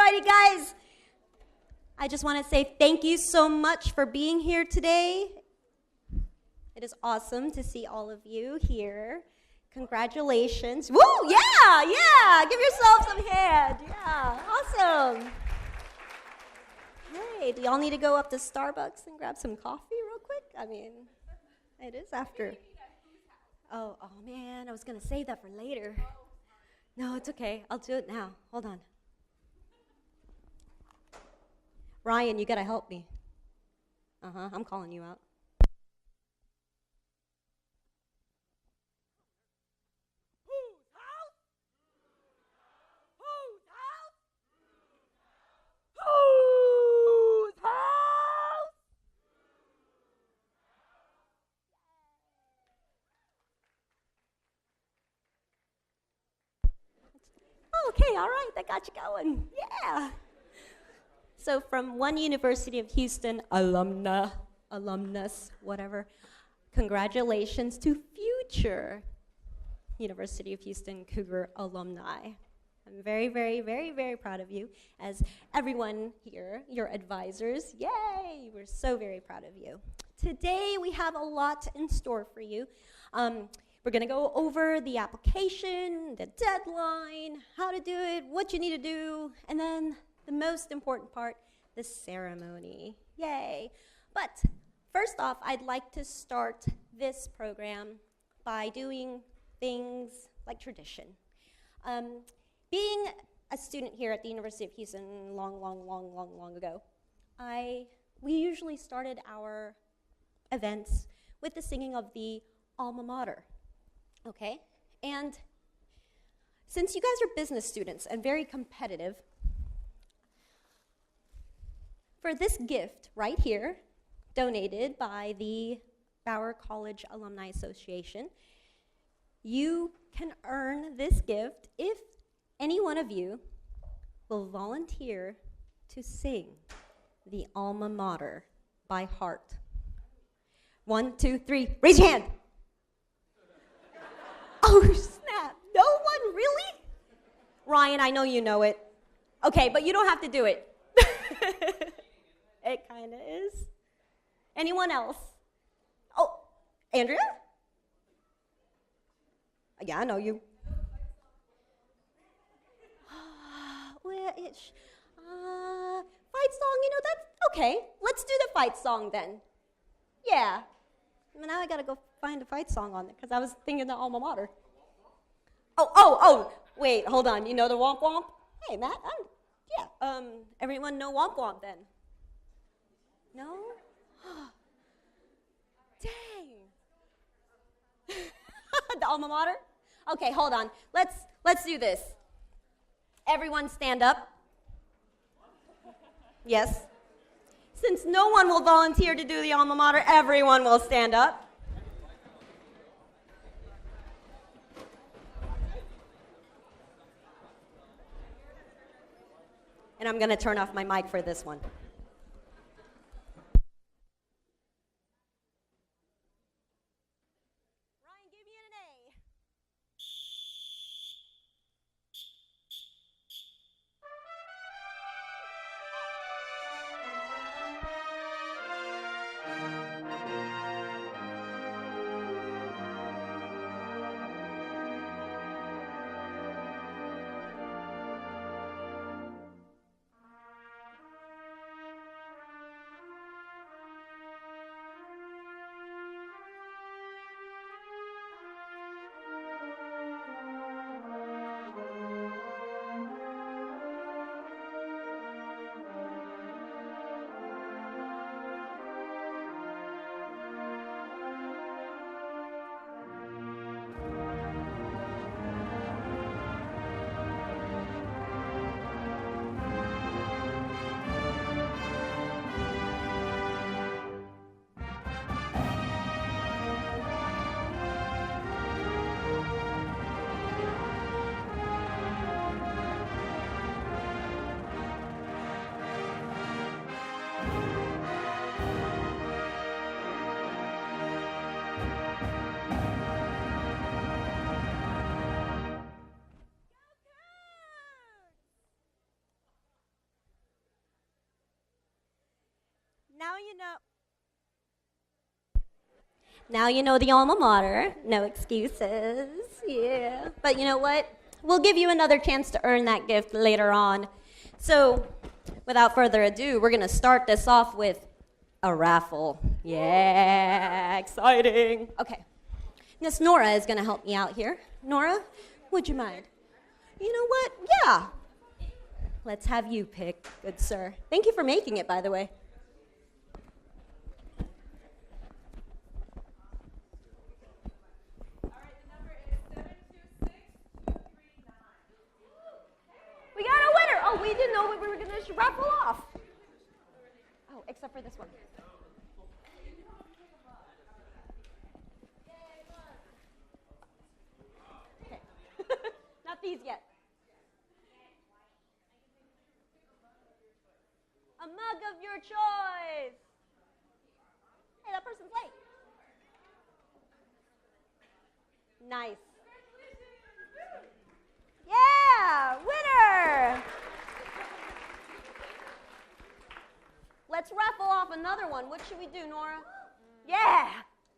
Alrighty, guys. I just want to say thank you so much for being here today. It is awesome to see all of you here. Congratulations. Woo! Yeah. Give yourself some hand. Yeah, awesome. Hey, do y'all need to go up to Starbucks and grab some coffee real quick? I mean, it is after. Oh man, I was going to save that for later. No, it's okay. I'll do it now. Hold on. Ryan, you got to help me. I'm calling you out. Okay, all right, that got you going. Yeah. So from One University of Houston alumnus, whatever, congratulations to future University of Houston Cougar alumni. I'm very, very, very, very proud of you. As everyone here, your advisors, yay, we're so very proud of you. Today we have a lot in store for you. We're going to go over the application, the deadline, how to do it, what you need to do, and then the most important part, the ceremony. Yay. But first off, I'd like to start this program by doing things like tradition. Being a student here at the University of Houston long ago, we usually started our events with the singing of the alma mater. Okay, and since you guys are business students and very competitive, for this gift right here, donated by the Bauer College Alumni Association, you can earn this gift if any one of you will volunteer to sing the alma mater by heart. 1, 2, 3, raise your hand. Oh, snap. No one, really? Ryan, I know you know it. Okay, but you don't have to do it. It kind of is. Anyone else? Oh, Andrea? Yeah, I know you. Fight song, that's okay. Let's do the fight song then. Yeah. Now I gotta go find a fight song on it because I was thinking the alma mater. Oh, wait, hold on. You know the Womp Womp? Hey, Matt, everyone know Womp Womp then? No? Dang. The alma mater? Okay, hold on. Let's do this. Everyone stand up. Yes. Since no one will volunteer to do the alma mater, everyone will stand up. And I'm going to turn off my mic for this one. Ryan, give me an A. Now you know. Now you know the alma mater. No excuses. Yeah. But you know what? We'll give you another chance to earn that gift later on. So, without further ado, we're going to start this off with a raffle. Yeah, exciting. Okay. Miss Nora is going to help me out here. Nora, would you mind? You know what? Yeah. Let's have you pick, good sir. Thank you for making it, by the way. We got a winner. Oh, we didn't know we were going to raffle off. Oh, except for this one. Okay. Not these yet. A mug of your choice. Hey, that person's late. Nice. Yeah, winner. Let's raffle off another one. What should we do, Nora? Yeah,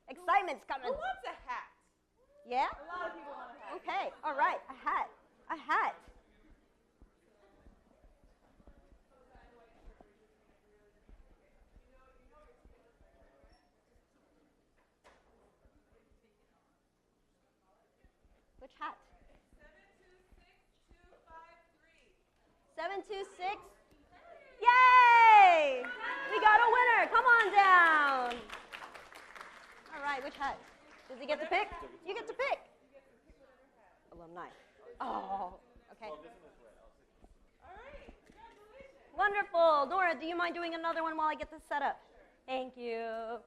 excitement's coming. Who wants a hat? Yeah? A lot of people want a hat. Okay, all right, a hat. A hat. Which hat? 726. Yay! We got a winner. Come on down. All right, which hat? Does he get to pick? You get to pick. Alumni. Oh, okay. Wonderful. Nora, do you mind doing another one while I get this set up? Thank you.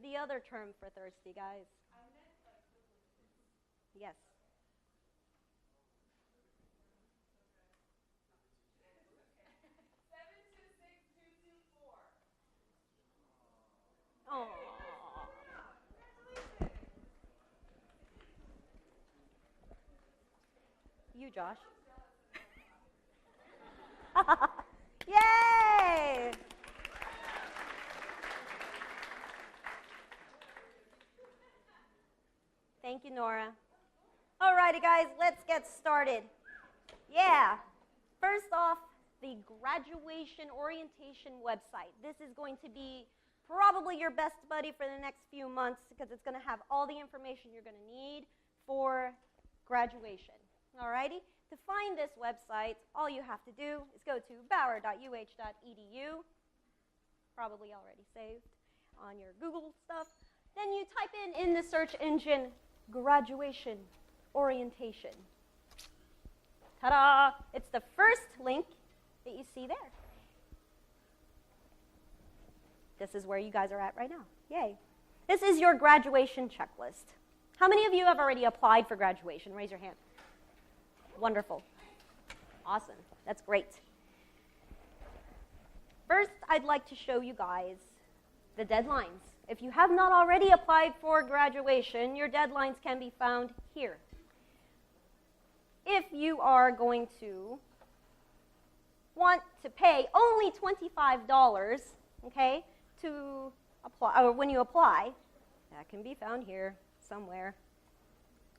The other term for thirsty, guys. Yes. Oh. You, Josh. Yay! Thank you, Nora. All righty, guys, let's get started. Yeah. First off, the graduation orientation website. This is going to be probably your best buddy for the next few months because it's going to have all the information you're going to need for graduation. All righty? To find this website, all you have to do is go to bauer.uh.edu, probably already saved on your Google stuff. Then you type in the search engine, graduation orientation. Ta-da! It's the first link that you see there. This is where you guys are at right now. Yay. This is your graduation checklist. How many of you have already applied for graduation? Raise your hand. Wonderful. Awesome. That's great. First, I'd like to show you guys the deadlines. If you have not already applied for graduation, your deadlines can be found here. If you are going to want to pay only $25, okay, to apply, or when you apply, that can be found here somewhere.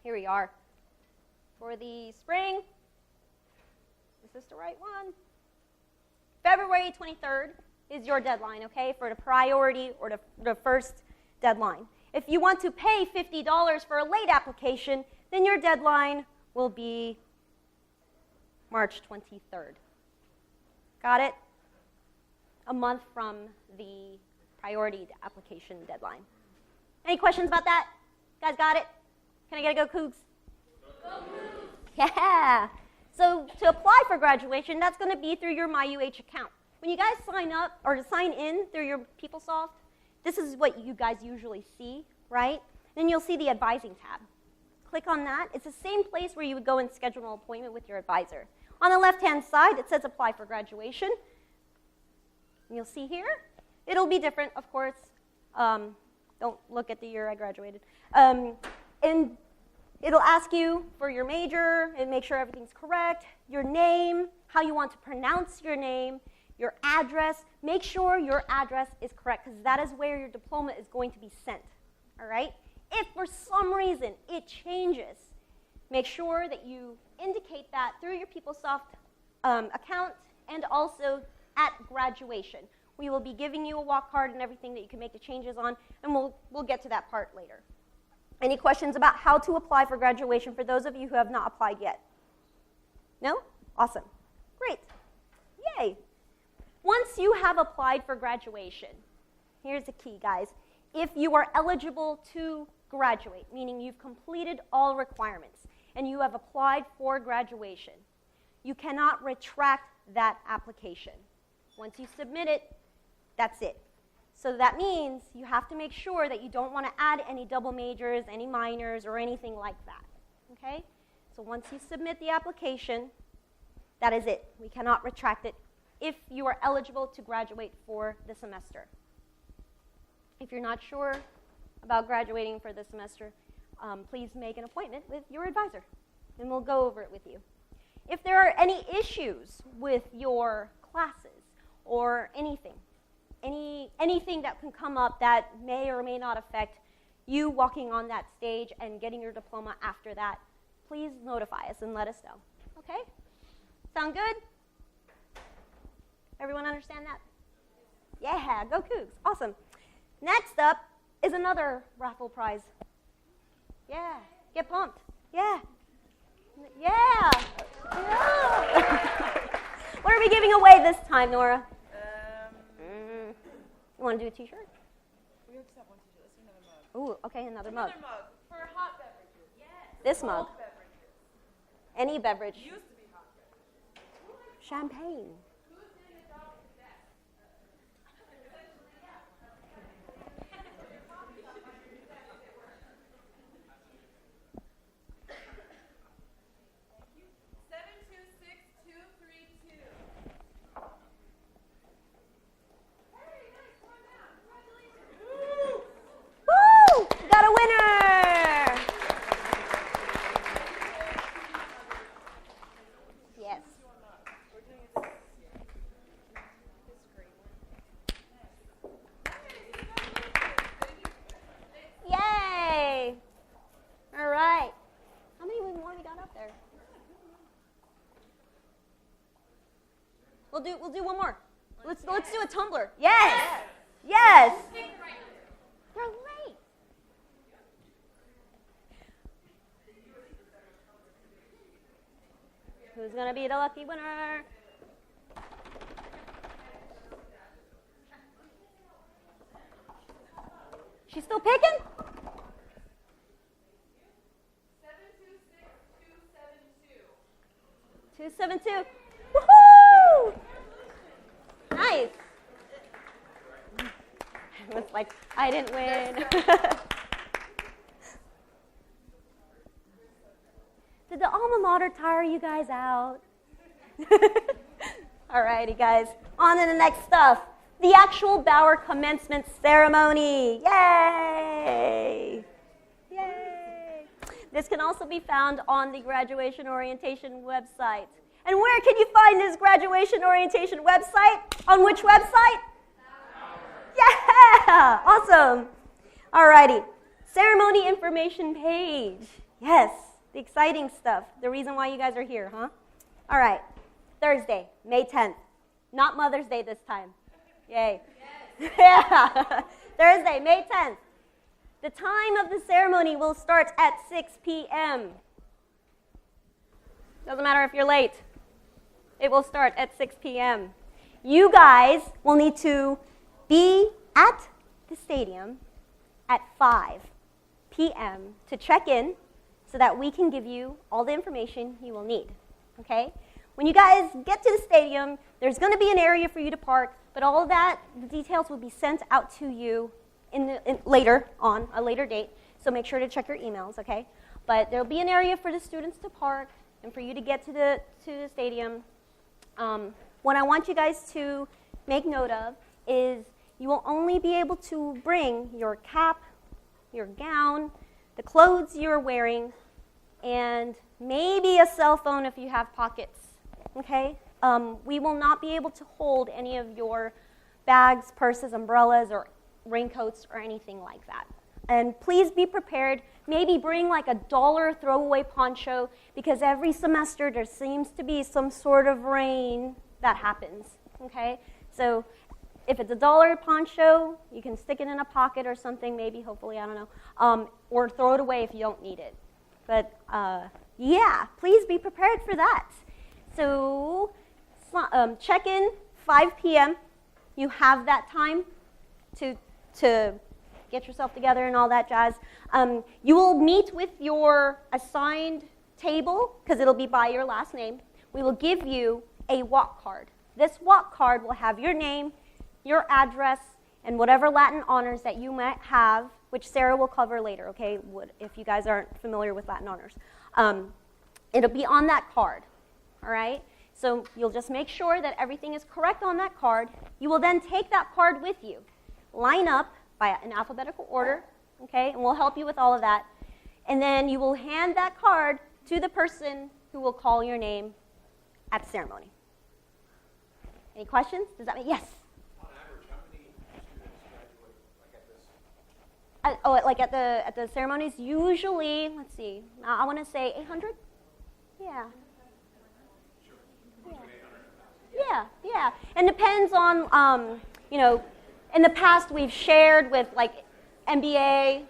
Here we are. For the spring, is this the right one? February 23rd is your deadline, okay, for the priority or the first deadline. If you want to pay $50 for a late application, then your deadline will be March 23rd. Got it? A month from the priority application deadline. Any questions about that? Guys got it? Can I get a go Cougs? Go Cougs! Yeah! So to apply for graduation, that's going to be through your MyUH account. When you guys sign up or sign in through your PeopleSoft, this is what you guys usually see, right? Then you'll see the advising tab. Click on that. It's the same place where you would go and schedule an appointment with your advisor. On the left-hand side, it says apply for graduation. And you'll see here, it'll be different, of course. Don't look at the year I graduated. And it'll ask you for your major and make sure everything's correct, your name, how you want to pronounce your name, your address. Make sure your address is correct because that is where your diploma is going to be sent, all right? If for some reason it changes, make sure that you indicate that through your PeopleSoft account and also at graduation. We will be giving you a walk card and everything that you can make the changes on, and we'll get to that part later. Any questions about how to apply for graduation for those of you who have not applied yet? No? Awesome. Great. Yay. Once you have applied for graduation, here's the key, guys. If you are eligible to graduate, meaning you've completed all requirements, and you have applied for graduation, you cannot retract that application. Once you submit it, that's it. So that means you have to make sure that you don't want to add any double majors, any minors, or anything like that, okay? So once you submit the application, that is it. We cannot retract it if you are eligible to graduate for the semester. If you're not sure about graduating for the semester, please make an appointment with your advisor, and we'll go over it with you. If there are any issues with your classes or anything that can come up that may or may not affect you walking on that stage and getting your diploma after that, please notify us and let us know, okay? Sound good? Everyone understand that? Yeah, go Cougs. Awesome. Next up is another raffle prize. Yeah, get pumped. Yeah. Yeah. What are we giving away this time, Nora? You want to do a t-shirt? We have to have one t-shirt. Let's do another mug. Ooh, okay, another mug. Another mug for hot beverages. Yes. This mug. Cold beverages. Any beverage. Used to be hot beverages. Champagne. Who's doing the dog the best? Thank you. 726232. Woo! We got a winner! Yes. Yay! All right. How many more we got up there? We'll do one more. Let's do a tumbler. Yes. Yes. You're late. Who's going to be the lucky winner? She's still picking? 272. Woohoo! Nice. It was like, I didn't win. Did the alma mater tire you guys out? Alrighty, guys. On to the next stuff. The actual Bauer commencement ceremony. Yay! Yay! This can also be found on the graduation orientation website. And where can you find this graduation orientation website? On which website? Yeah! Awesome. Alrighty. Ceremony information page. Yes, the exciting stuff. The reason why you guys are here, huh? All right. Thursday, May 10th. Not Mother's Day this time. Yay. Yes. Yeah. Thursday, May 10th. The time of the ceremony will start at 6 p.m. Doesn't matter if you're late. It will start at 6 p.m. You guys will need to be at the stadium at 5 p.m. to check in so that we can give you all the information you will need, okay? When you guys get to the stadium, there's going to be an area for you to park, but all of that, the details will be sent out to you later on, a later date, so make sure to check your emails, okay? But there'll be an area for the students to park. and for you to get to the stadium, what I want you guys to make note of is you will only be able to bring your cap, your gown, the clothes you're wearing, and maybe a cell phone if you have pockets, okay? We will not be able to hold any of your bags, purses, umbrellas, or raincoats, or anything like that. And please be prepared. Maybe bring like a $1 throwaway poncho, because every semester there seems to be some sort of rain that happens, okay? So if it's a $1 poncho, you can stick it in a pocket or something, maybe, hopefully, I don't know, or throw it away if you don't need it. But yeah, please be prepared for that. So check in 5 p.m. You have that time to get yourself together and all that jazz. You will meet with your assigned table, because it'll be by your last name. We will give you a walk card. This walk card will have your name, your address, and whatever Latin honors that you might have, which Sarah will cover later, okay, if you guys aren't familiar with Latin honors. It'll be on that card, all right? So you'll just make sure that everything is correct on that card. You will then take that card with you, line up by an alphabetical order, okay, and we'll help you with all of that. And then you will hand that card to the person who will call your name at the ceremony. Any questions? Does that make, yes? On average, how many students graduate like at this? At the ceremonies, usually, let's see, I want to say 800? Yeah. Yeah. And depends on, in the past we've shared with like MBA,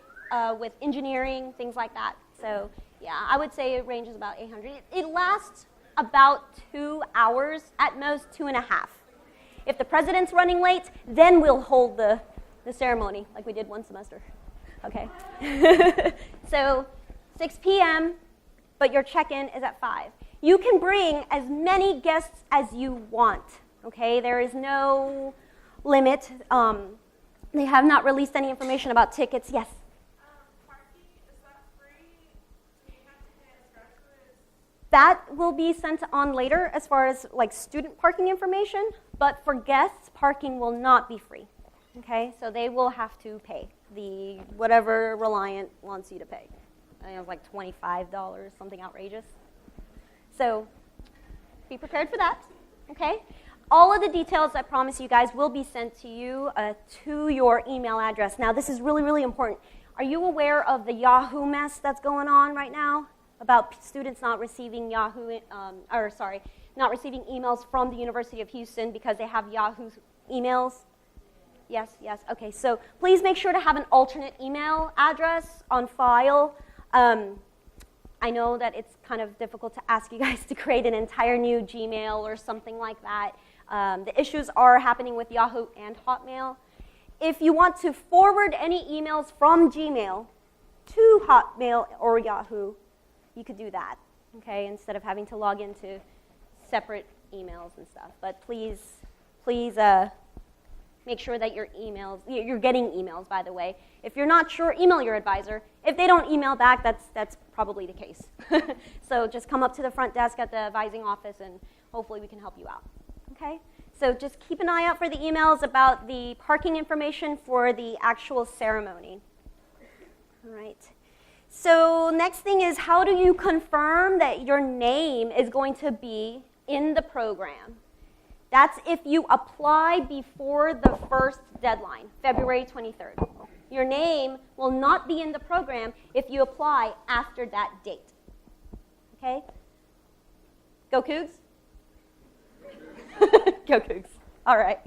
with engineering, things like that. So yeah, I would say it ranges about 800. It lasts about 2 hours, at most 2.5. If the president's running late, then we'll hold the ceremony like we did one semester. Okay. So 6 p.m., but your check-in is at 5. You can bring as many guests as you want, okay? There is no limit. They have not released any information about tickets. Yes? Parking, is that free? Do we have to pay as graduates? That will be sent on later as far as like student parking information, but for guests, parking will not be free, okay? So they will have to pay the whatever Reliant wants you to pay. I think it was like $25, something outrageous. So be prepared for that, okay? All of the details, I promise you guys, will be sent to you to your email address. Now, this is really, really important. Are you aware of the Yahoo mess that's going on right now about students not receiving not receiving emails from the University of Houston because they have Yahoo emails? Yes. Okay, so please make sure to have an alternate email address on file. I know that it's kind of difficult to ask you guys to create an entire new Gmail or something like that. The issues are happening with Yahoo and Hotmail. If you want to forward any emails from Gmail to Hotmail or Yahoo, you could do that, okay, instead of having to log into separate emails and stuff. But please make sure that you're getting emails, by the way. If you're not sure, email your advisor. If they don't email back, that's probably the case. So just come up to the front desk at the advising office, and hopefully we can help you out. Okay? So just keep an eye out for the emails about the parking information for the actual ceremony. All right. So next thing is, how do you confirm that your name is going to be in the program? That's if you apply before the first deadline, February 23rd. Your name will not be in the program if you apply after that date. Okay? Go Cougs? Go Cougs. All right.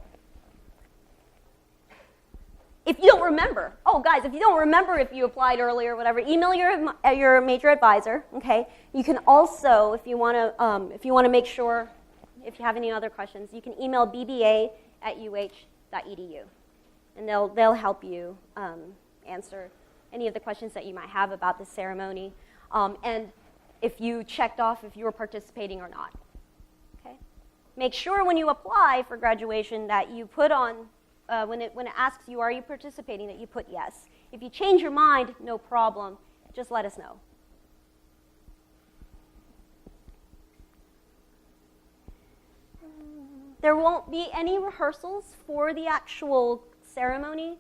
If you don't remember, if you don't remember if you applied earlier or whatever, email your major advisor. Okay. You can also, if you want to make sure, if you have any other questions, you can email bba@uh.edu, and they'll help you answer any of the questions that you might have about the ceremony, and if you checked off if you were participating or not. Okay. Make sure when you apply for graduation that you put on. When it asks you, are you participating, that you put yes. If you change your mind, no problem. Just let us know. There won't be any rehearsals for the actual ceremony.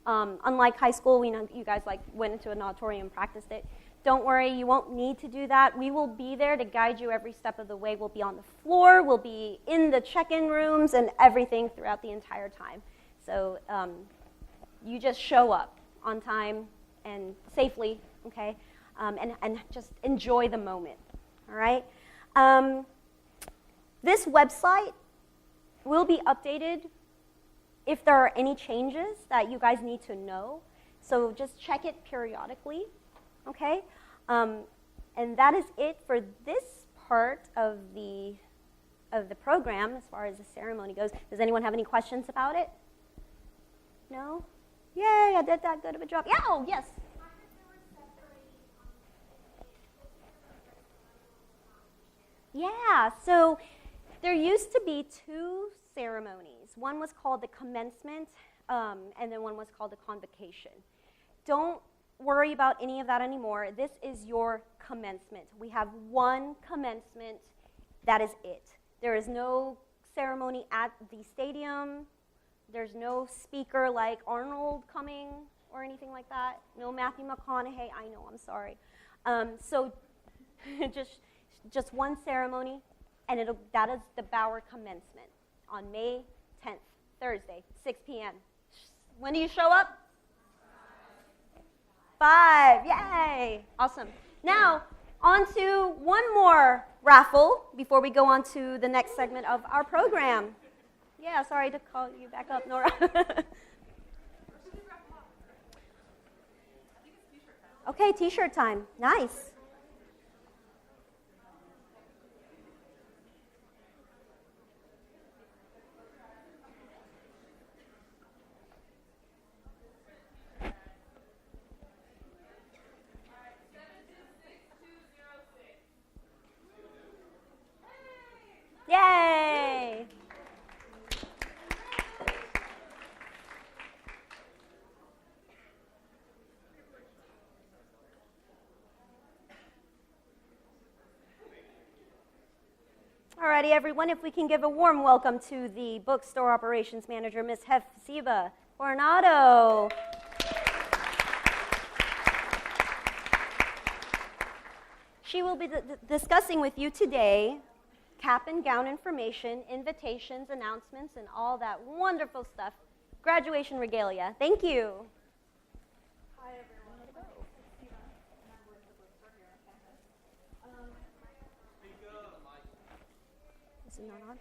Unlike high school, we know you guys went into an auditorium and practiced it. Don't worry, you won't need to do that. We will be there to guide you every step of the way. We'll be on the floor, we'll be in the check-in rooms and everything throughout the entire time. So you just show up on time and safely, okay? And just enjoy the moment, all right? This website will be updated if there are any changes that you guys need to know. So just check it periodically, okay? And that is it for this part of the program as far as the ceremony goes. Does anyone have any questions about it? No? Yay, I did that good of a job. Yeah, oh, yes. Yeah, so there used to be two ceremonies. One was called the commencement, and then one was called the convocation. Don't worry about any of that anymore. This is your commencement. We have one commencement. That is it. There is no ceremony at the stadium. There's no speaker like Arnold coming or anything like that. No Matthew McConaughey. I know, I'm sorry. So just one ceremony, and that is the Bauer commencement on May 10th, Thursday, 6 p.m. When do you show up? 5, yay, awesome. Now, on to one more raffle before we go on to the next segment of our program. Yeah, sorry to call you back up, Nora. Okay, t-shirt time, nice. Yay! Alrighty, everyone, if we can give a warm welcome to the bookstore operations manager, Ms. Hefziba Coronado. She will be discussing with you today cap and gown information, invitations, announcements, and all that wonderful stuff. Graduation regalia. Thank you. Hi, everyone. I'm with the bookstore here on campus. Is it not on?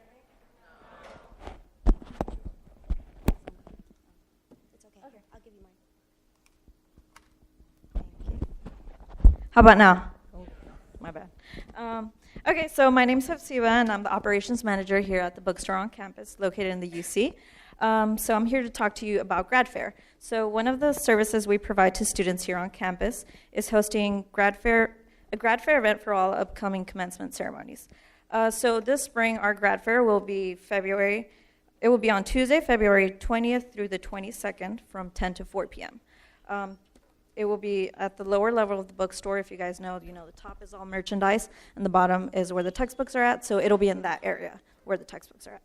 It's okay. Here, I'll give you mine. How about now? Oh, my bad. Okay, so my name's Hefziba, and I'm the operations manager here at the bookstore on campus, located in the UC. So I'm here to talk to you about Grad Fair. So one of the services we provide to students here on campus is hosting a Grad Fair event for all upcoming commencement ceremonies. So this spring, our Grad Fair will be it will be on Tuesday, February 20th through the 22nd from 10 to 4 p.m. It will be at the lower level of the bookstore. If you guys know, the top is all merchandise, and the bottom is where the textbooks are at, so it'll be in that area where the textbooks are at.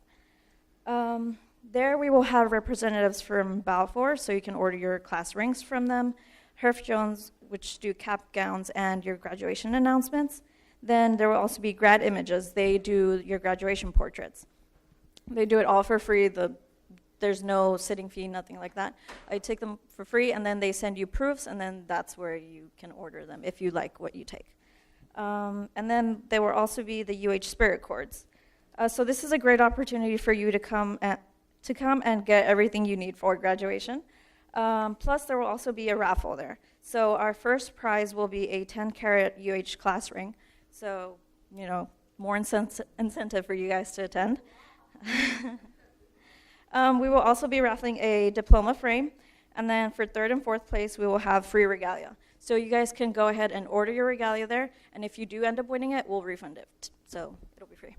There we will have representatives from Balfour, so you can order your class rings from them, Herff Jones, which do cap gowns and your graduation announcements. Then there will also be Grad Images. They do your graduation portraits. They do it all for free. There's no sitting fee, nothing like that. I take them for free, and then they send you proofs, and then that's where you can order them if you like what you take. And then there will also be the UH Spirit Cords. So this is a great opportunity for you to come and get everything you need for graduation. Plus, there will also be a raffle there. So our first prize will be a 10-carat UH class ring. So, more incentive for you guys to attend. We will also be raffling a diploma frame, and then for third and fourth place, we will have free regalia. So you guys can go ahead and order your regalia there, and if you do end up winning it, we'll refund it. So it'll be free.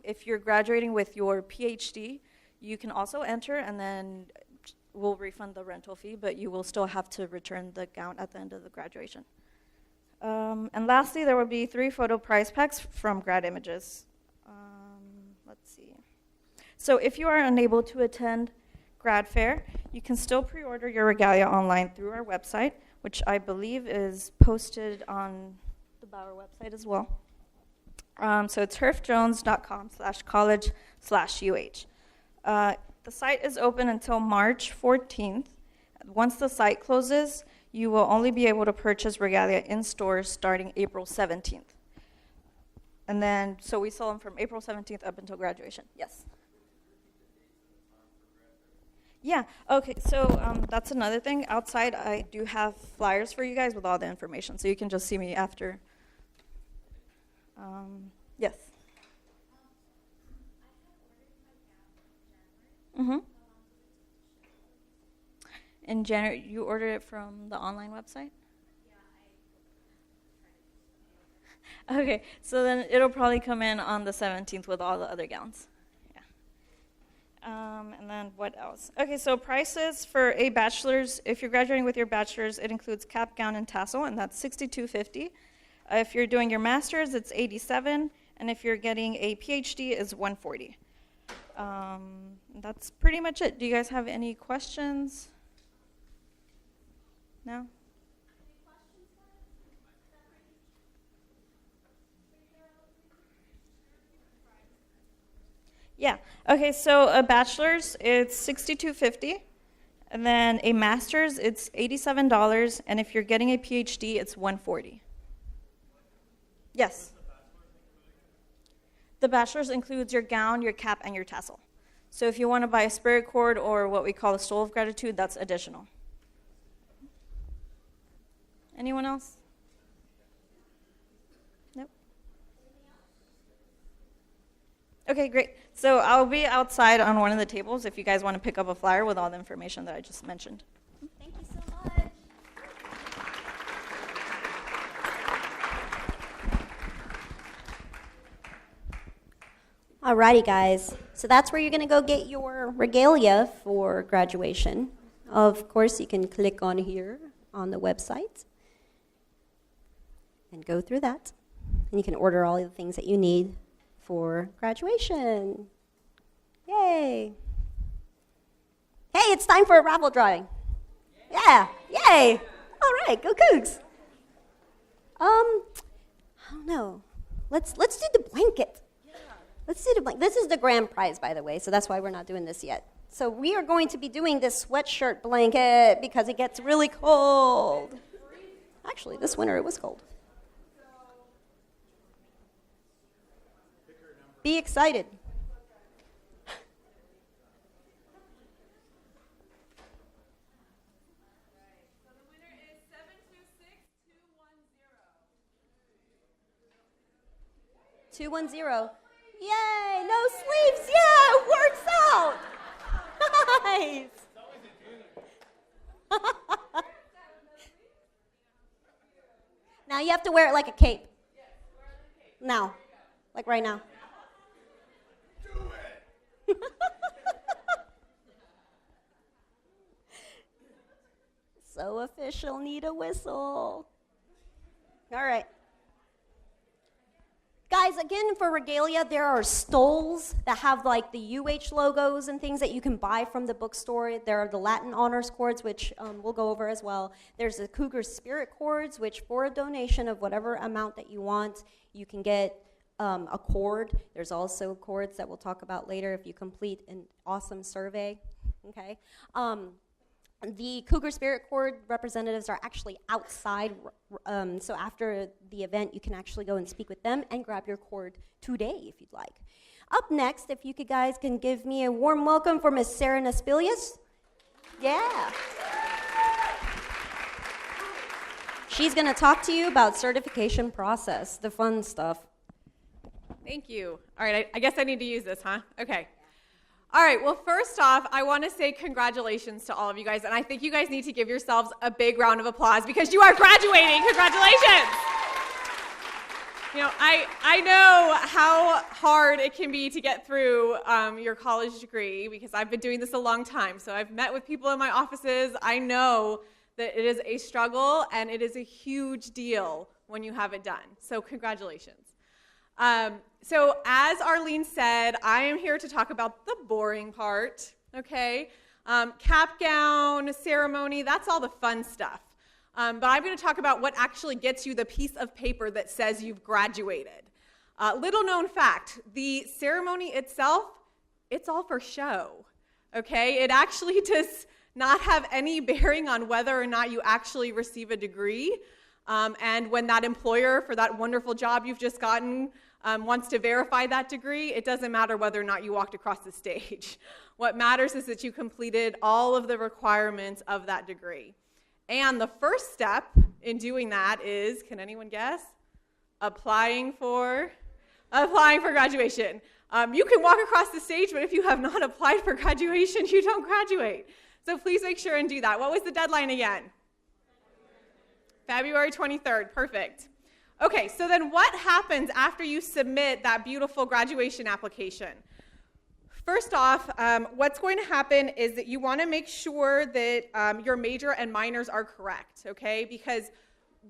If you're graduating with your PhD, you can also enter, and then we'll refund the rental fee, but you will still have to return the gown at the end of the graduation. And lastly, there will be 3 photo prize packs from Grad Images. Let's see. So if you are unable to attend Grad Fair, you can still pre-order your regalia online through our website, which I believe is posted on the Bauer website as well. So it's herfjones.com/college/UH. The site is open until March 14th. Once the site closes, you will only be able to purchase regalia in stores starting April 17th. And then, so we sell them from April 17th up until graduation. Yes? Yeah, okay, so that's another thing. Outside, I do have flyers for you guys with all the information, so you can just see me after. Yes? Mm-hmm. In January, you ordered it from the online website? Okay, so then it'll probably come in on the 17th with all the other gowns. Yeah. And then what else? Okay, so prices for a bachelor's, if you're graduating with your bachelor's, it includes cap, gown, and tassel, and that's $62.50. If you're doing your master's, it's $87, and if you're getting a PhD, it's $140. That's pretty much it. Do you guys have any questions? No? Yeah. Okay, so a bachelor's, it's $62.50. And then a master's, it's $87. And if you're getting a PhD, it's $140. Yes. The bachelor's includes your gown, your cap, and your tassel. So if you want to buy a spirit cord or what we call a stole of gratitude, that's additional. Anyone else? Nope. Okay, great. So I'll be outside on one of the tables if you guys want to pick up a flyer with all the information that I just mentioned. Thank you so much. Alrighty, guys. So that's where you're going to go get your regalia for graduation. Of course, you can click on here on the website and go through that. And you can order all the things that you need for graduation. Yay. Hey, it's time for a raffle drawing. Yeah, yay. All right, go Cougs. I don't know. Let's do the blanket. Let's do the blanket. This is the grand prize, by the way, so that's why we're not doing this yet. So we are going to be doing this sweatshirt blanket because it gets really cold. Actually, this winter it was cold. Be excited. So the winner is 726210. 210. Yay, no sleeves. Yeah, it works out. Nice. Now you have to wear it like a cape. Now, like right now. So official, need a whistle. All right. Guys, again, for regalia, there are stoles that have like the UH logos and things that you can buy from the bookstore. There are the Latin honors cords, which we'll go over as well. There's the Cougar Spirit cords, which for a donation of whatever amount that you want, you can get a cord. There's also cords that we'll talk about later if you complete an awesome survey. Okay. The Cougar Spirit Corps representatives are actually outside, so after the event, you can actually go and speak with them and grab your cord today if you'd like. Up next, if you guys can give me a warm welcome for Miss Sarah Nespilius. Yeah. She's going to talk to you about certification process, the fun stuff. Thank you. All right, I guess I need to use this, huh? Okay. All right, well, first off, I want to say congratulations to all of you guys, and I think you guys need to give yourselves a big round of applause because you are graduating. Congratulations. You know, I know how hard it can be to get through your college degree because I've been doing this a long time. So I've met with people in my offices. I know that it is a struggle, and it is a huge deal when you have it done. So congratulations. So as Arlene said, I am here to talk about the boring part, okay? Cap gown, ceremony, that's all the fun stuff. But I'm going to talk about what actually gets you the piece of paper that says you've graduated. Little known fact, the ceremony itself, it's all for show, okay? It actually does not have any bearing on whether or not you actually receive a degree. And when that employer for that wonderful job you've just gotten wants to verify that degree, it doesn't matter whether or not you walked across the stage. What matters is that you completed all of the requirements of that degree. And the first step in doing that is, can anyone guess? Applying for graduation. You can walk across the stage, but if you have not applied for graduation, you don't graduate. So please make sure and do that. What was the deadline again? February 23rd. Perfect. Okay, so then what happens after you submit that beautiful graduation application? First off, what's going to happen is that you want to make sure that your major and minors are correct, okay? Because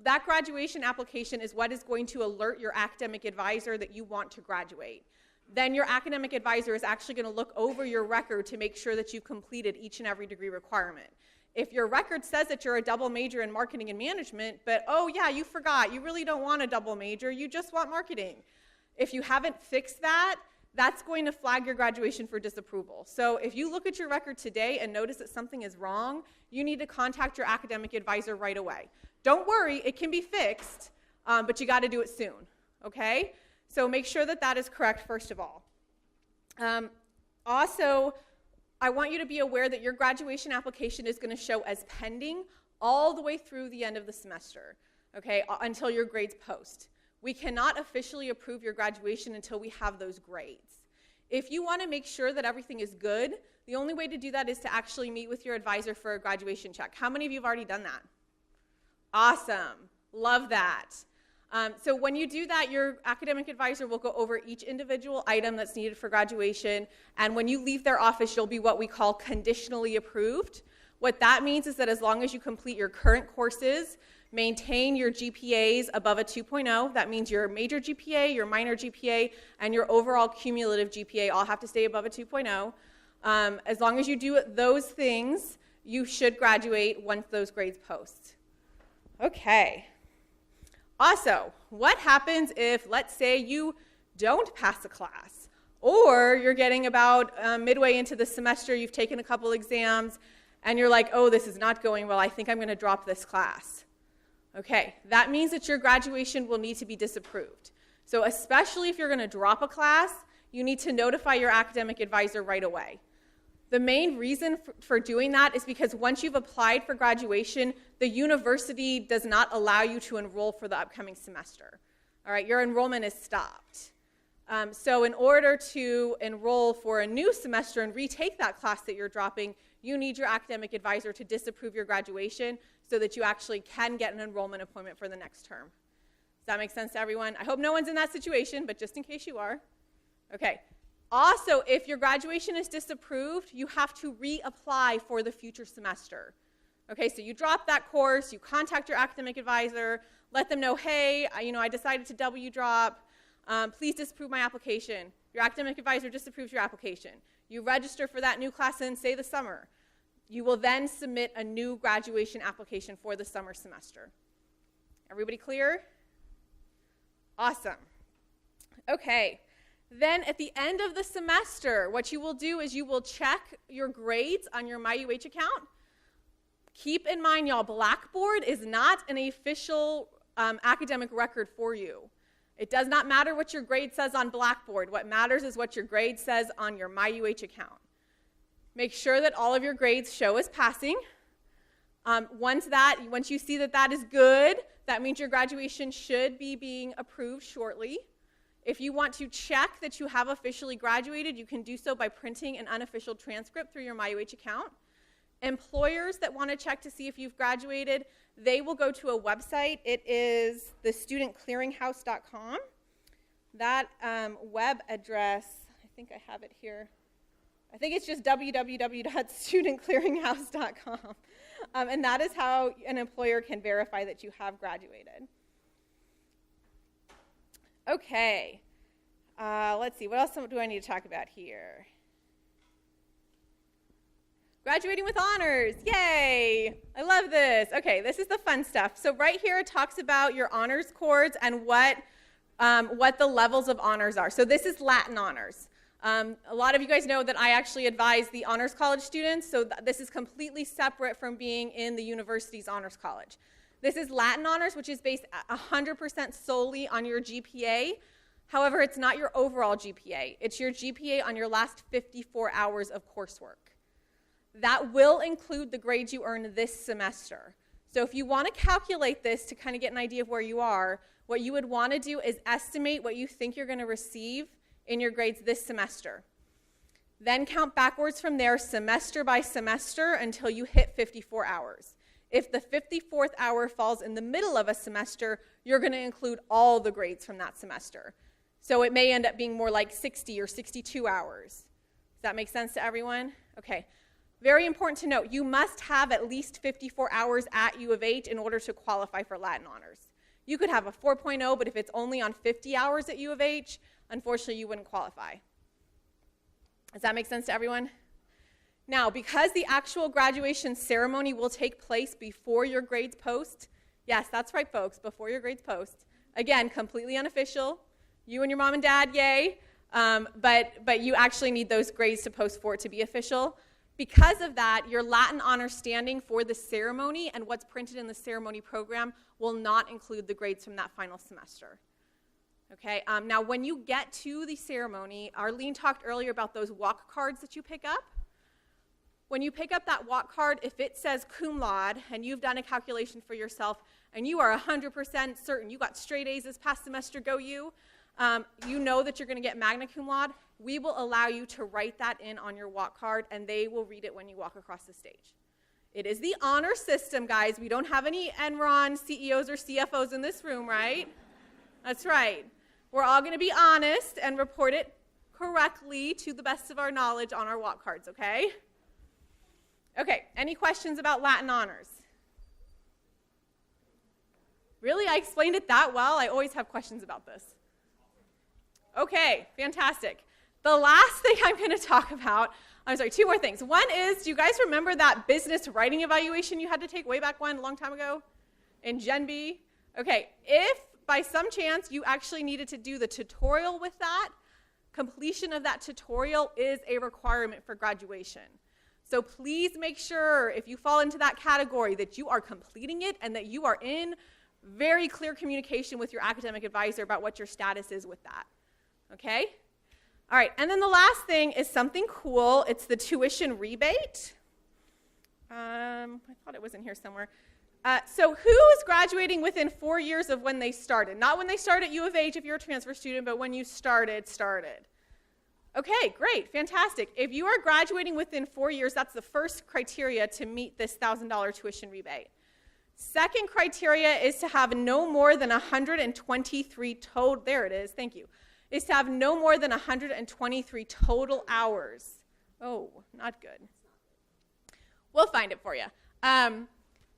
that graduation application is what is going to alert your academic advisor that you want to graduate. Then your academic advisor is actually going to look over your record to make sure that you completed each and every degree requirement. If your record says that you're a double major in marketing and management, but oh yeah, you forgot, you really don't want a double major, you just want marketing. If you haven't fixed that, that's going to flag your graduation for disapproval. So if you look at your record today and notice that something is wrong, you need to contact your academic advisor right away. Don't worry, it can be fixed, but you got to do it soon, okay? So make sure that that is correct first of all. Also, I want you to be aware that your graduation application is going to show as pending all the way through the end of the semester, okay, until your grades post. We cannot officially approve your graduation until we have those grades. If you want to make sure that everything is good, the only way to do that is to actually meet with your advisor for a graduation check. How many of you have already done that? Awesome. Love that. So when you do that, your academic advisor will go over each individual item that's needed for graduation, and when you leave their office, you'll be what we call conditionally approved. What that means is that as long as you complete your current courses, maintain your GPAs above a 2.0, that means your major GPA, your minor GPA, and your overall cumulative GPA all have to stay above a 2.0. As long as you do those things, you should graduate once those grades post. Okay. Also, what happens if, let's say, you don't pass a class, or you're getting about midway into the semester, you've taken a couple exams, and you're like, oh, this is not going well, I think I'm going to drop this class. Okay, that means that your graduation will need to be disapproved. So especially if you're going to drop a class, you need to notify your academic advisor right away. The main reason for doing that is because once you've applied for graduation, the university does not allow you to enroll for the upcoming semester. All right, your enrollment is stopped. So in order to enroll for a new semester and retake that class that you're dropping, you need your academic advisor to disapprove your graduation so that you actually can get an enrollment appointment for the next term. Does that make sense to everyone? I hope no one's in that situation, but just in case you are. Okay. Also, if your graduation is disapproved, you have to reapply for the future semester. Okay, so you drop that course, you contact your academic advisor, let them know, hey, I decided to double drop. Please disapprove my application. Your academic advisor disapproves your application. You register for that new class in, say, the summer. You will then submit a new graduation application for the summer semester. Everybody clear? Awesome. Okay. Then at the end of the semester, what you will do is you will check your grades on your MyUH account. Keep in mind, y'all, Blackboard is not an official academic record for you. It does not matter what your grade says on Blackboard. What matters is what your grade says on your MyUH account. Make sure that all of your grades show as passing. Once you see that that is good, that means your graduation should be being approved shortly. If you want to check that you have officially graduated, you can do so by printing an unofficial transcript through your MyUH account. Employers that want to check to see if you've graduated, they will go to a website. It is thestudentclearinghouse.com. That web address, I think I have it here. I think it's just www.studentclearinghouse.com. And that is how an employer can verify that you have graduated. Okay, Let's see, what else do I need to talk about here? Graduating with honors, yay! I love this. Okay, this is the fun stuff. So right here it talks about your honors cords and what the levels of honors are. So this is Latin honors. A lot of you guys know that I actually advise the honors college students, so this is completely separate from being in the university's honors college. This is Latin honors, which is based 100% solely on your GPA. However, it's not your overall GPA. It's your GPA on your last 54 hours of coursework. That will include the grades you earn this semester. So if you want to calculate this to kind of get an idea of where you are, what you would want to do is estimate what you think you're going to receive in your grades this semester. Then count backwards from there semester by semester until you hit 54 hours. If the 54th hour falls in the middle of a semester, you're going to include all the grades from that semester. So it may end up being more like 60 or 62 hours. Does that make sense to everyone? Okay. Very important to note, you must have at least 54 hours at U of H in order to qualify for Latin honors. You could have a 4.0, but if it's only on 50 hours at U of H, unfortunately you wouldn't qualify. Does that make sense to everyone? Now, because the actual graduation ceremony will take place before your grades post, yes, that's right, folks, before your grades post. Again, completely unofficial. You and your mom and dad, yay. But you actually need those grades to post for it to be official. Because of that, your Latin honor standing for the ceremony and what's printed in the ceremony program will not include the grades from that final semester. Okay, now when you get to the ceremony, Arlene talked earlier about those walk cards that you pick up. When you pick up that walk card, if it says cum laude and you've done a calculation for yourself and you are 100% certain you got straight A's this past semester, go you, you know that you're going to get magna cum laude, we will allow you to write that in on your walk card and they will read it when you walk across the stage. It is the honor system, guys. We don't have any Enron CEOs or CFOs in this room, right? That's right. We're all going to be honest and report it correctly to the best of our knowledge on our walk cards, okay? Okay, any questions about Latin honors? Really? I explained it that well? I always have questions about this. Okay, fantastic. The last thing I'm going to talk about, two more things. One is, do you guys remember that business writing evaluation you had to take way back when, a long time ago, in Gen B? Okay, if by some chance you actually needed to do the tutorial with that, completion of that tutorial is a requirement for graduation. So please make sure, if you fall into that category, that you are completing it and that you are in very clear communication with your academic advisor about what your status is with that. Okay? All right, and then the last thing is something cool. It's the tuition rebate. I thought it was in here somewhere. So who is graduating within 4 years of when they started? Not when they started at U of H if you're a transfer student, but when you started. Okay, great, fantastic. If you are graduating within 4 years, that's the first criteria to meet this $1,000 tuition rebate. Second criteria is to have no more than 123 total, there it is, thank you, is to have no more than 123 total hours. Oh, not good. We'll find it for you.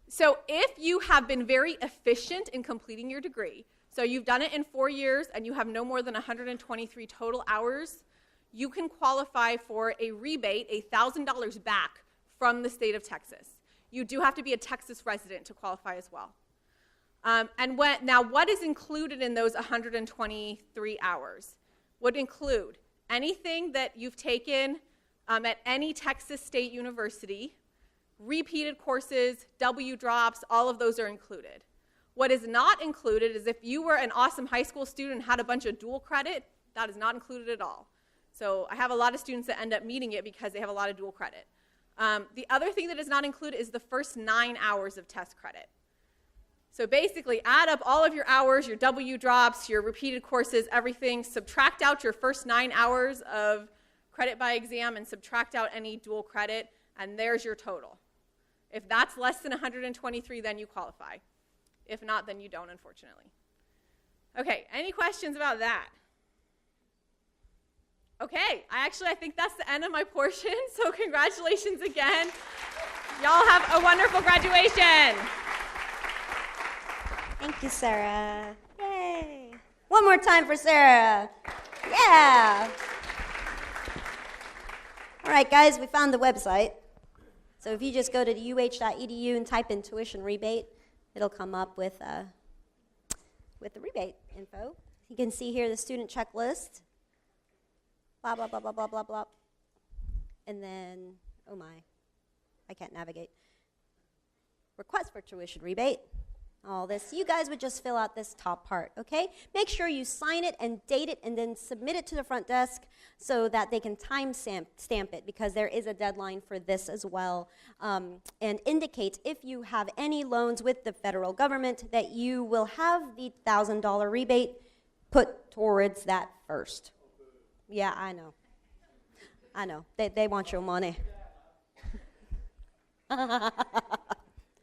So if you have been very efficient in completing your degree, so you've done it in 4 years and you have no more than 123 total hours, you can qualify for a rebate, $1,000 back from the state of Texas. You do have to be a Texas resident to qualify as well. Now, what is included in those 123 hours? Would include anything that you've taken at any Texas State University, repeated courses, W drops, all of those are included. What is not included is if you were an awesome high school student and had a bunch of dual credit, that is not included at all. So I have a lot of students that end up meeting it because they have a lot of dual credit. The other thing that is not included is the first 9 hours of test credit. So basically, add up all of your hours, your W drops, your repeated courses, everything, subtract out your first 9 hours of credit by exam and subtract out any dual credit, and there's your total. If that's less than 123, then you qualify. If not, then you don't, unfortunately. Okay, any questions about that? Okay, I think that's the end of my portion, so congratulations again. Y'all have a wonderful graduation. Thank you, Sarah. Yay. One more time for Sarah. Yeah. All right, guys, we found the website. So if you just go to uh.edu and type in tuition rebate, it'll come up with the rebate info. You can see here the student checklist. Blah, blah, blah, blah, blah, blah, blah. And then, oh my, I can't navigate. Request for tuition rebate. All this. You guys would just fill out this top part, okay? Make sure you sign it and date it and then submit it to the front desk so that they can time stamp it, because there is a deadline for this as well. And indicate if you have any loans with the federal government that you will have the $1,000 rebate put towards that first. Yeah, I know. I know. They want your money.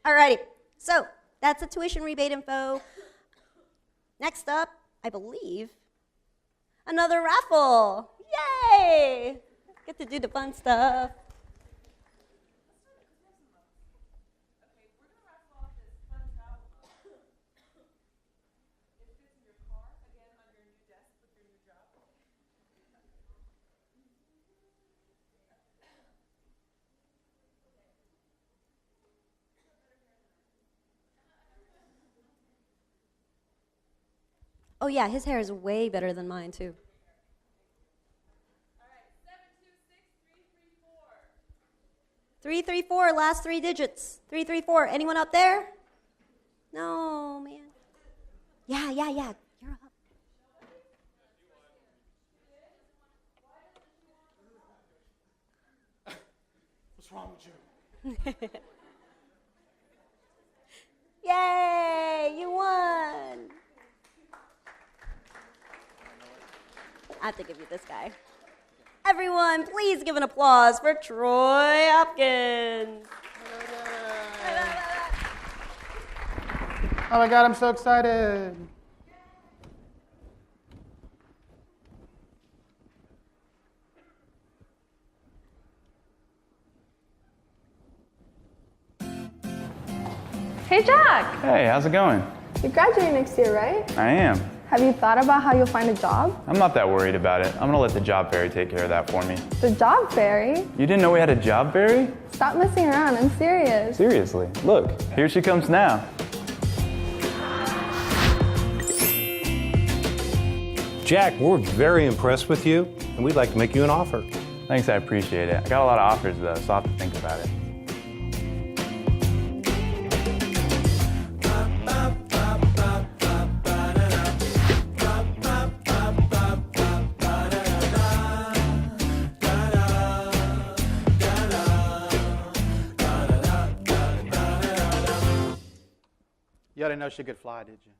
Alrighty. So that's the tuition rebate info. Next up, I believe, another raffle. Yay! Get to do the fun stuff. Oh yeah, his hair is way better than mine too. All right, 726334. 334, last three digits. 334. Anyone up there? No, man. Yeah. You're up. What's wrong with you? Yay, you won. I have to give you this guy. Everyone, please give an applause for Troy Hopkins. Oh my God, I'm so excited. Hey, Jack! Hey, how's it going? You're graduating next year, right? I am. Have you thought about how you'll find a job? I'm not that worried about it. I'm gonna let the job fairy take care of that for me. The job fairy? You didn't know we had a job fairy? Stop messing around, I'm serious. Seriously, look, here she comes now. Jack, we're very impressed with you, and we'd like to make you an offer. Thanks, I appreciate it. I got a lot of offers though, so I'll have to think about it. You didn't know she could fly, did you?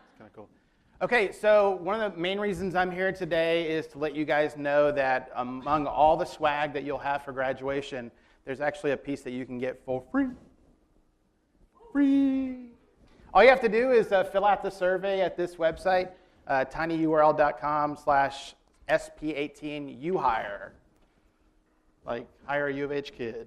It's kind of cool. Okay, so one of the main reasons I'm here today is to let you guys know that among all the swag that you'll have for graduation, there's actually a piece that you can get for free. Free. All you have to do is fill out the survey at this website, tinyurl.com/sp18uhire. Like, hire a U of H kid.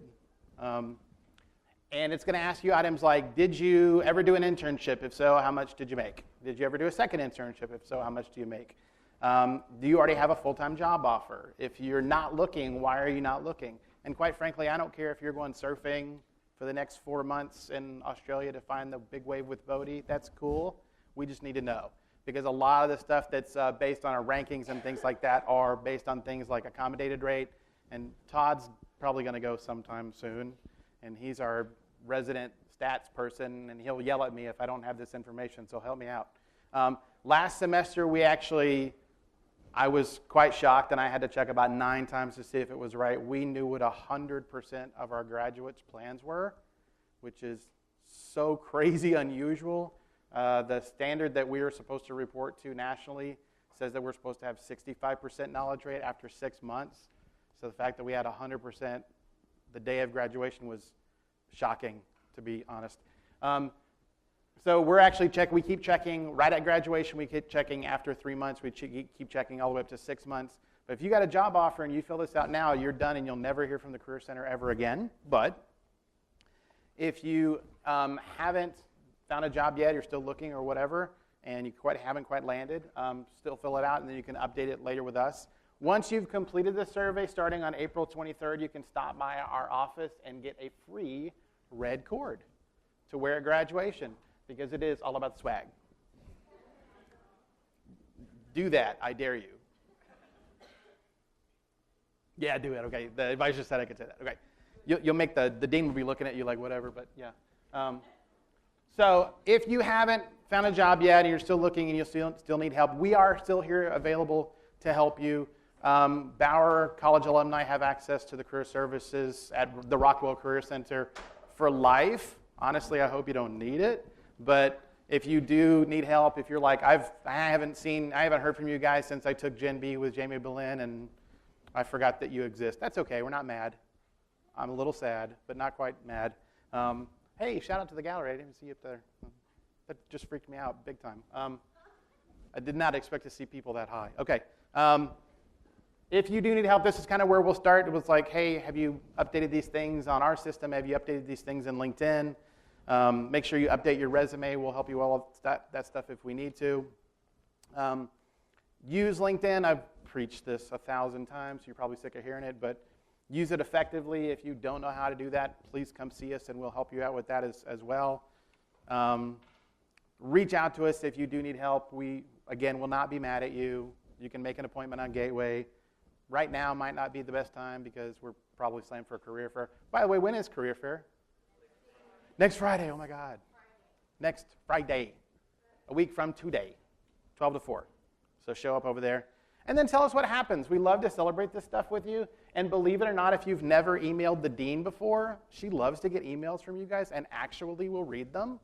And it's going to ask you items like, did you ever do an internship? If so, how much did you make? Did you ever do a second internship? If so, how much do you make? Do you already have a full-time job offer? If you're not looking, why are you not looking? And quite frankly, I don't care if you're going surfing for the next 4 months in Australia to find the big wave with Bodhi. That's cool. We just need to know. Because a lot of the stuff that's based on our rankings and things like that are based on things like accommodated rate. And Todd's probably going to go sometime soon. And he's our resident stats person, and he'll yell at me if I don't have this information, so help me out. Last semester, I was quite shocked, and I had to check about 9 times to see if it was right. We knew what 100% of our graduates' plans were, which is so crazy unusual. The standard that we are supposed to report to nationally says that we're supposed to have 65% knowledge rate after 6 months. So the fact that we had 100% the day of graduation was shocking, to be honest. So we're actually we keep checking right at graduation. We keep checking after 3 months. We keep checking all the way up to 6 months. But if you got a job offer and you fill this out now, you're done and you'll never hear from the Career Center ever again. But if you haven't found a job yet, you're still looking or whatever, and you haven't quite landed, still fill it out, and then you can update it later with us. Once you've completed the survey, starting on April 23rd, you can stop by our office and get a free red cord to wear at graduation, because it is all about swag. Do that, I dare you. Yeah, do it, okay. The advisor said I could say that, okay. You'll make the dean will be looking at you like whatever, but yeah. So if you haven't found a job yet and you're still looking and you still need help, we are still here available to help you. Bauer College alumni have access to the career services at the Rockwell Career Center for life. Honestly, I hope you don't need it, but if you do need help, if you're like, I haven't heard from you guys since I took Gen B with Jamie Boleyn and I forgot that you exist. That's okay, we're not mad. I'm a little sad, but not quite mad. Hey, shout out to the gallery. I didn't see you up there. That just freaked me out big time. I did not expect to see people that high. Okay. If you do need help, this is kind of where we'll start. It was like, hey, have you updated these things on our system? Have you updated these things in LinkedIn? Make sure you update your resume. We'll help you all with that stuff if we need to. Use LinkedIn. I've preached this 1,000 times. So you're probably sick of hearing it, but use it effectively. If you don't know how to do that, please come see us, and we'll help you out with that as well. Reach out to us if you do need help. We, again, will not be mad at you. You can make an appointment on Gateway. Right now might not be the best time because we're probably slammed for a career fair. By the way, when is career fair? Next Friday. Oh, my God. Next Friday, a week from today, 12 to 4. So show up over there. And then tell us what happens. We love to celebrate this stuff with you. And believe it or not, if you've never emailed the dean before, she loves to get emails from you guys and actually will read them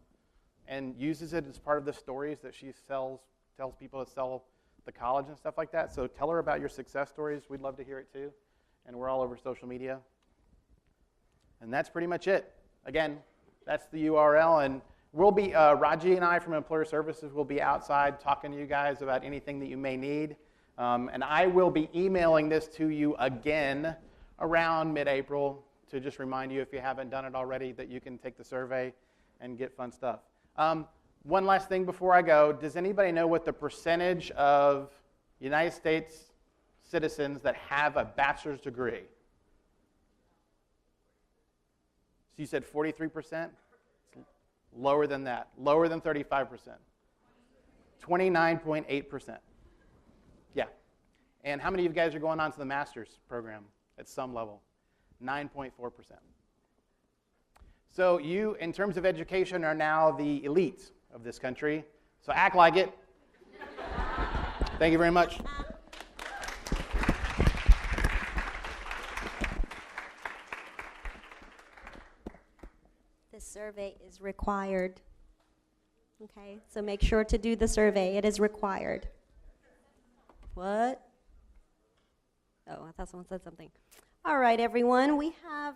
and uses it as part of the stories that she tells people to sell the college and stuff like that. So tell her about your success stories. We'd love to hear it too. And we're all over social media. And that's pretty much it. Again, that's the URL. And we'll be, Raji and I from Employer Services will be outside talking to you guys about anything that you may need. And I will be emailing this to you again around mid-April to just remind you, if you haven't done it already, that you can take the survey and get fun stuff. One last thing before I go. Does anybody know what the percentage of United States citizens that have a bachelor's degree? So you said 43%? Lower than that. Lower than 35%. 29.8%. Yeah. And how many of you guys are going on to the master's program at some level? 9.4%. So you, in terms of education, are now the elite of this country. So act like it. Thank you very much. This survey is required. Okay, so make sure to do the survey. It is required. What? Oh, I thought someone said something. All right, everyone. We have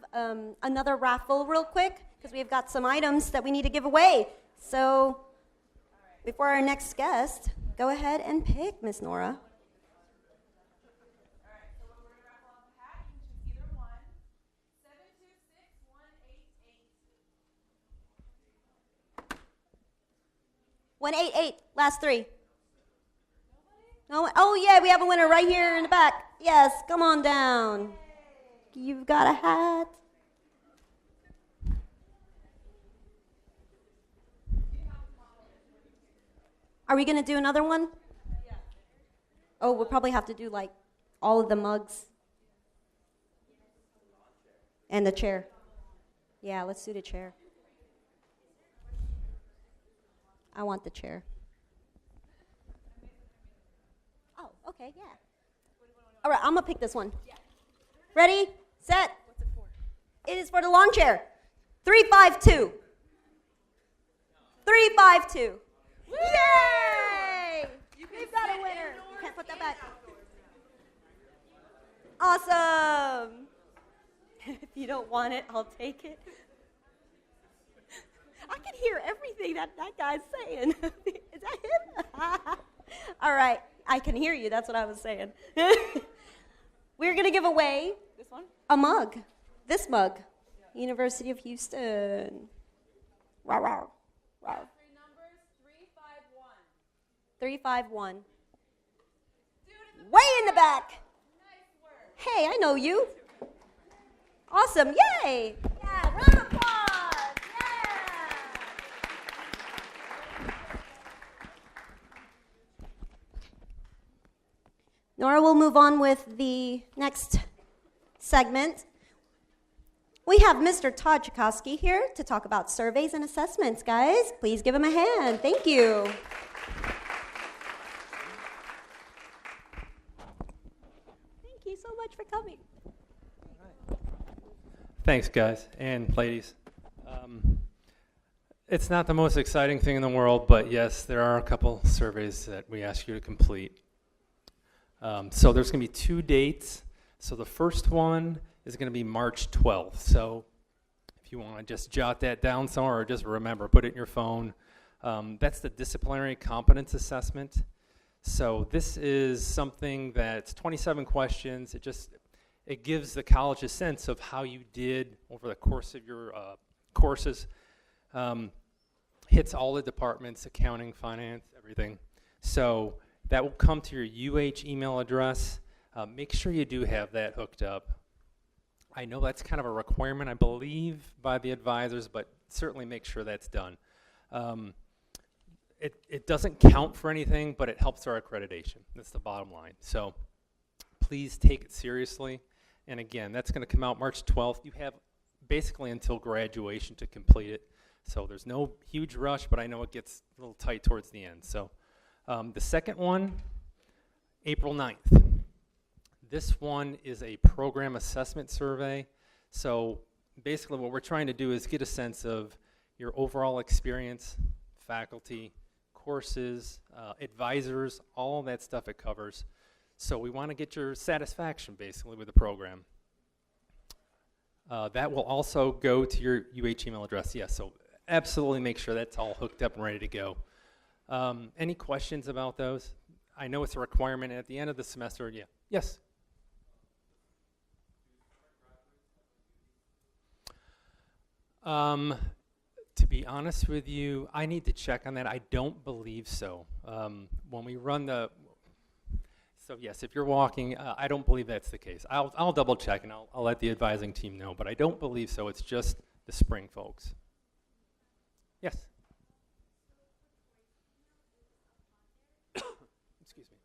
another raffle real quick because we've got some items that we need to give away. So before our next guest, go ahead and pick, Miss Nora. One 188, last three. No, oh yeah, we have a winner right here in the back. Yes, come on down. You've got a hat. Are we going to do another one? Oh, we'll probably have to do like all of the mugs. And the chair. Yeah, let's do the chair. I want the chair. Oh, okay, yeah. All right, I'm going to pick this one. Ready, set. What's it for? It is for the lawn chair. 352. 352. Yay! We've got a winner. Can't put that back. Awesome. If you don't want it, I'll take it. I can hear everything that guy's saying. Is that him? All right. I can hear you. That's what I was saying. We're going to give away This one? a mug. This mug. Yeah. University of Houston. Wow, wow. Wow. 3 numbers, 351. 351. Way in the back. Hey, I know you. Awesome. Yay. Yeah, round of applause. Yeah. Nora will move on with the next segment. We have Mr. Todd Chakowski here to talk about surveys and assessments, guys. Please give him a hand. Thank you. Thank you so much for coming. Thanks, guys and ladies. It's not the most exciting thing in the world, but yes, there are a couple surveys that we ask you to complete. So there's going to be 2 dates. So the first one is going to be March 12th. So if you want to just jot that down somewhere or just remember, put it in your phone. That's the disciplinary competence assessment. So this is something that's 27 questions. It gives the college a sense of how you did over the course of your courses. Hits all the departments, accounting, finance, everything. So that will come to your UH email address. Make sure you do have that hooked up. I know that's kind of a requirement, I believe, by the advisors, but certainly make sure that's done. It doesn't count for anything, but it helps our accreditation. That's the bottom line. So please take it seriously. And again, that's going to come out March 12th. You have basically until graduation to complete it. So there's no huge rush, but I know it gets a little tight towards the end. So the second one, April 9th. This one is a program assessment survey. So basically what we're trying to do is get a sense of your overall experience, faculty, courses, advisors, all that stuff it covers. So we want to get your satisfaction basically with the program. That will also go to your UH email address. Yes, so absolutely make sure that's all hooked up and ready to go. Any questions about those? I know it's a requirement at the end of the semester. Yeah. Yes. To be honest with you, I need to check on that. I don't believe so. When we run so yes, if you're walking, I don't believe that's the case. I'll double check and I'll let the advising team know, but I don't believe so. It's just the spring folks. Yes. Excuse me.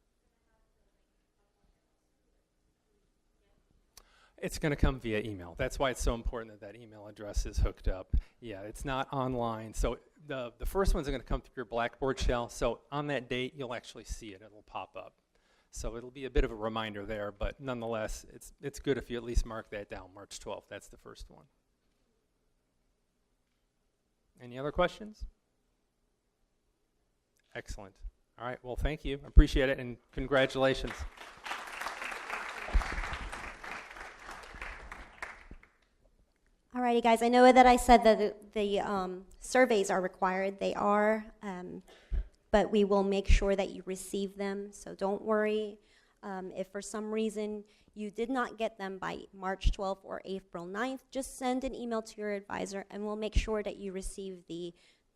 It's going to come via email. That's why it's so important that email address is hooked up. Yeah, it's not online. So the first one's going to come through your Blackboard shell. So on that date, you'll actually see it. It'll pop up. So it'll be a bit of a reminder there, but nonetheless, it's good if you at least mark that down, March 12th. That's the first one. Any other questions? Excellent. All right, well, thank you. I appreciate it, and congratulations. Alrighty, guys, I know that I said that the surveys are required. They are, but we will make sure that you receive them, so don't worry. If for some reason you did not get them by March 12th or April 9th, just send an email to your advisor, and we'll make sure that you receive the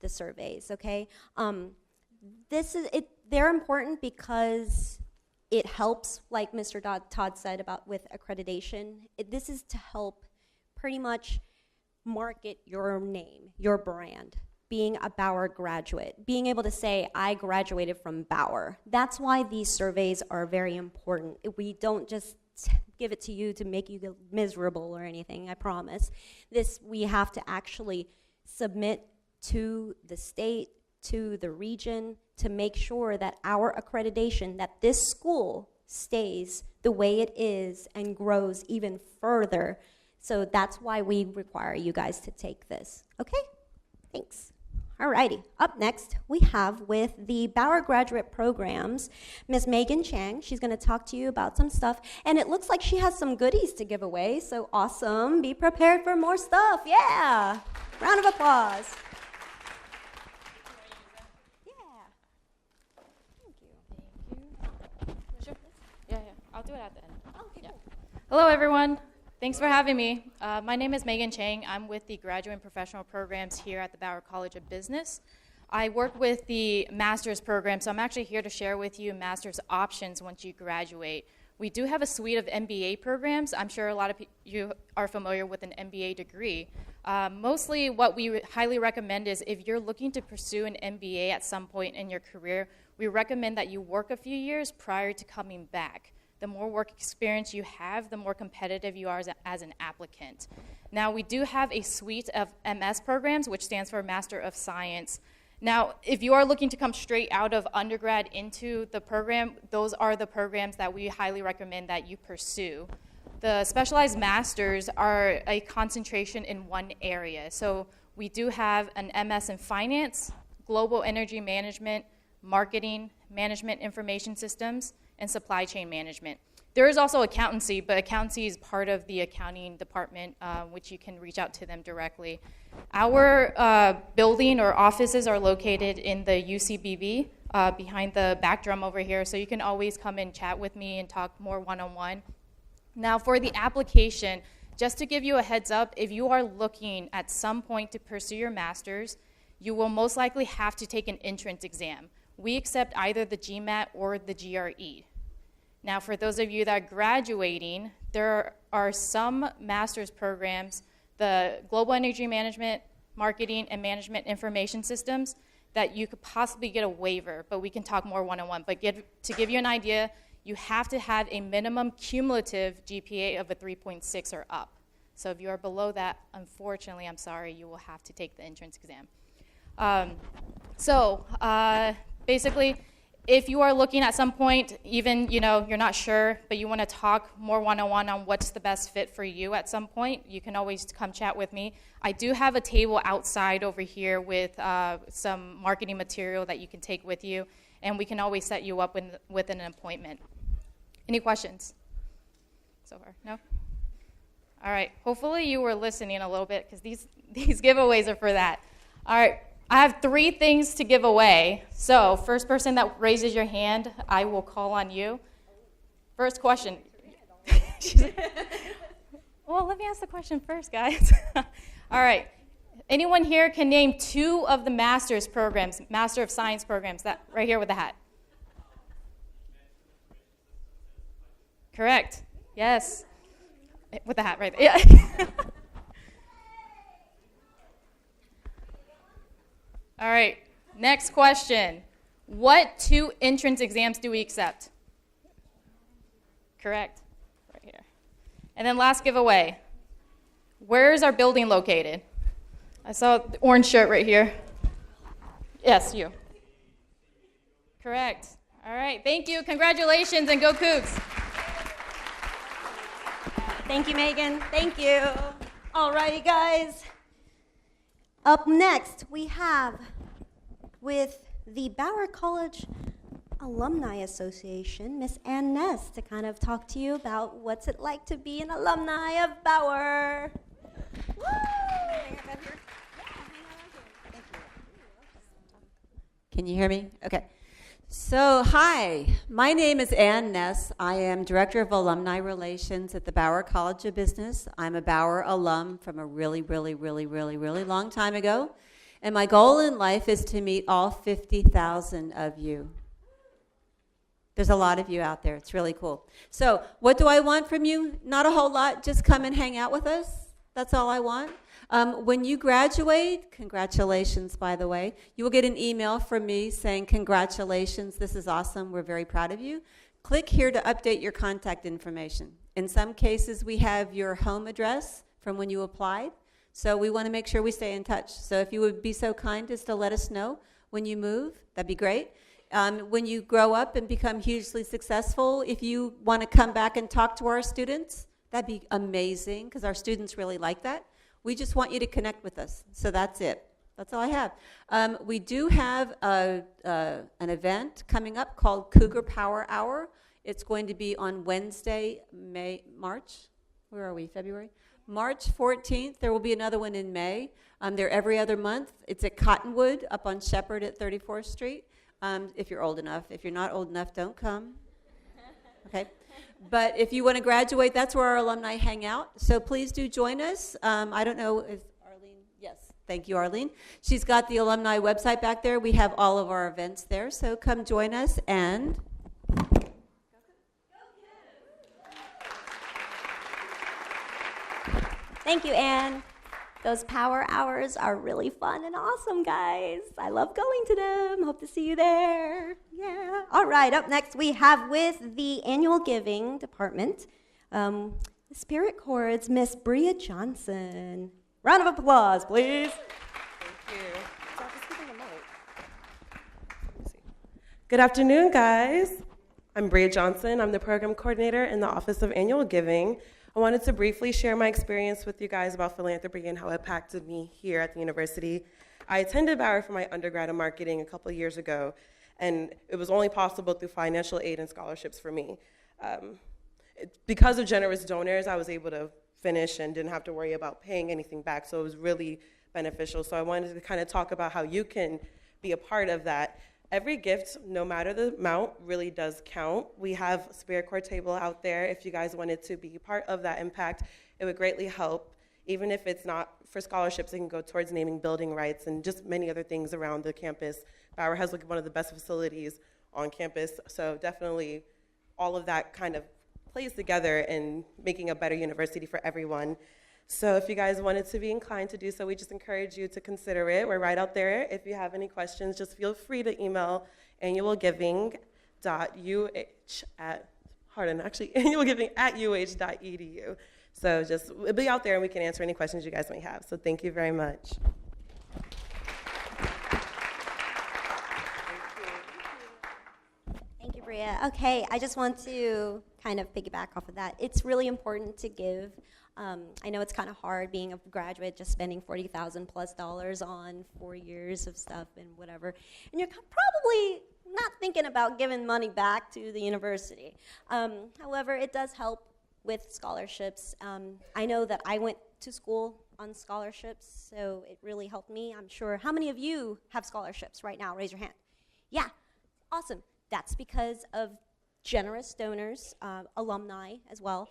surveys, okay? They're important because it helps, like Mr. Todd said about with accreditation. This is to help pretty much market your name, your brand, being a Bauer graduate, being able to say, I graduated from Bauer. That's why these surveys are very important. We don't just give it to you to make you feel miserable or anything, I promise. We have to actually submit to the state, to the region, to make sure that our accreditation, that this school stays the way it is and grows even further. So that's why we require you guys to take this. Okay? Thanks. Alrighty. Up next, we have with the Bauer graduate programs, Ms. Megan Chang. She's going to talk to you about some stuff. And it looks like she has some goodies to give away. So awesome. Be prepared for more stuff. Yeah. Round of applause. I'll do it at the end. Okay, cool. Hello, everyone. Thanks for having me. My name is Megan Chang. I'm with the Graduate and Professional Programs here at the Bauer College of Business. I work with the master's program, so I'm actually here to share with you master's options once you graduate. We do have a suite of MBA programs. I'm sure a lot of you are familiar with an MBA degree. Mostly what we highly recommend is if you're looking to pursue an MBA at some point in your career, we recommend that you work a few years prior to coming back. The more work experience you have, the more competitive you are as an applicant. Now, we do have a suite of MS programs, which stands for Master of Science. Now, if you are looking to come straight out of undergrad into the program, those are the programs that we highly recommend that you pursue. The specialized masters are a concentration in one area. So we do have an MS in finance, global energy management, marketing, management information systems, and supply chain management. There is also accountancy, but accountancy is part of the accounting department, which you can reach out to them directly. Our building or offices are located in the UCBB, behind the back drum over here, so you can always come and chat with me and talk more one-on-one. Now, for the application, just to give you a heads up, if you are looking at some point to pursue your master's, you will most likely have to take an entrance exam. We accept either the GMAT or the GRE. Now, for those of you that are graduating, there are some master's programs, the Global Energy Management, Marketing, and Management Information Systems, that you could possibly get a waiver, but we can talk more one-on-one. But to give you an idea, you have to have a minimum cumulative GPA of a 3.6 or up. So if you are below that, unfortunately, I'm sorry, you will have to take the entrance exam. Basically, if you are looking at some point, even you're not sure, but you want to talk more one-on-one on what's the best fit for you at some point, you can always come chat with me. I do have a table outside over here with some marketing material that you can take with you, and we can always set you up with an appointment. Any questions so far? No? All right. Hopefully you were listening a little bit because these giveaways are for that. All right. I have 3 things to give away. So first person that raises your hand, I will call on you. First question. Well, let me ask the question first, guys. All right. Anyone here can name 2 of the master's programs, Master of Science programs, that right here with the hat? Correct. Yes. With the hat right there. Yeah. All right, next question. What 2 entrance exams do we accept? Correct, right here. And then last giveaway. Where is our building located? I saw the orange shirt right here. Yes, you. Correct. All right, thank you, congratulations, and go Cougs. Thank you, Megan. Thank you. All righty, guys. Up next, we have with the Bauer College Alumni Association, Miss Ann Ness, to kind of talk to you about what's it like to be an alumni of Bauer. Woo! Can you hear me? Okay. So, hi, my name is Ann Ness. I am Director of Alumni Relations at the Bauer College of Business. I'm a Bauer alum from a really long time ago. And my goal in life is to meet all 50,000 of you. There's a lot of you out there. It's really cool. So, what do I want from you? Not a whole lot. Just come and hang out with us. That's all I want. When you graduate, congratulations, by the way, you will get an email from me saying, congratulations, this is awesome, we're very proud of you. Click here to update your contact information. In some cases, we have your home address from when you applied, so we want to make sure we stay in touch. So if you would be so kind as to let us know when you move, that'd be great. When you grow up and become hugely successful, if you want to come back and talk to our students, that'd be amazing, because our students really like that. We just want you to connect with us. So that's it. That's all I have. We do have an event coming up called Cougar Power Hour. It's going to be on Wednesday, March. Where are we? February? March 14th. There will be another one in May. They're every other month. It's at Cottonwood up on Shepherd at 34th Street. If you're old enough. If you're not old enough, don't come. Okay. But if you want to graduate, that's where our alumni hang out. So please do join us. I don't know if Arlene, yes, Thank you, Arlene. She's got the alumni website back there. We have all of our events there, so come join us and Thank you, Anne. Those power hours are really fun and awesome, guys. I love going to them. Hope to see you there. Yeah. All right, up next we have with the annual giving department, the Spirit Chords, Miss Bria Johnson. Round of applause, please. Thank you. Good afternoon, guys. I'm Bria Johnson. I'm the program coordinator in the Office of Annual Giving. I wanted to briefly share my experience with you guys about philanthropy and how it impacted me here at the university. I attended Bauer for my undergrad in marketing a couple of years ago, and it was only possible through financial aid and scholarships for me. Because of generous donors, I was able to finish and didn't have to worry about paying anything back, so it was really beneficial. So I wanted to kind of talk about how you can be a part of that. Every gift, no matter the amount, really does count. We have a Spirit Corps table out there. If you guys wanted to be part of that impact, it would greatly help. Even if it's not for scholarships, it can go towards naming building rights and just many other things around the campus. Bauer has one of the best facilities on campus, so definitely all of that kind of plays together in making a better university for everyone. So if you guys wanted to be inclined to do so, we just encourage you to consider it. We're right out there. If you have any questions, just feel free to email annualgiving@uh.edu. So just it'll be out there and we can answer any questions you guys may have. So thank you very much. Thank you, Bria. Okay, I just want to kind of piggyback off of that. It's really important to give. I know it's kind of hard being a graduate, just spending $40,000+ on 4 years of stuff and whatever, and you're probably not thinking about giving money back to the university. However, it does help with scholarships. I know that I went to school on scholarships, so it really helped me. I'm sure. How many of you have scholarships right now? Raise your hand. Yeah, awesome. That's because of generous donors, alumni as well,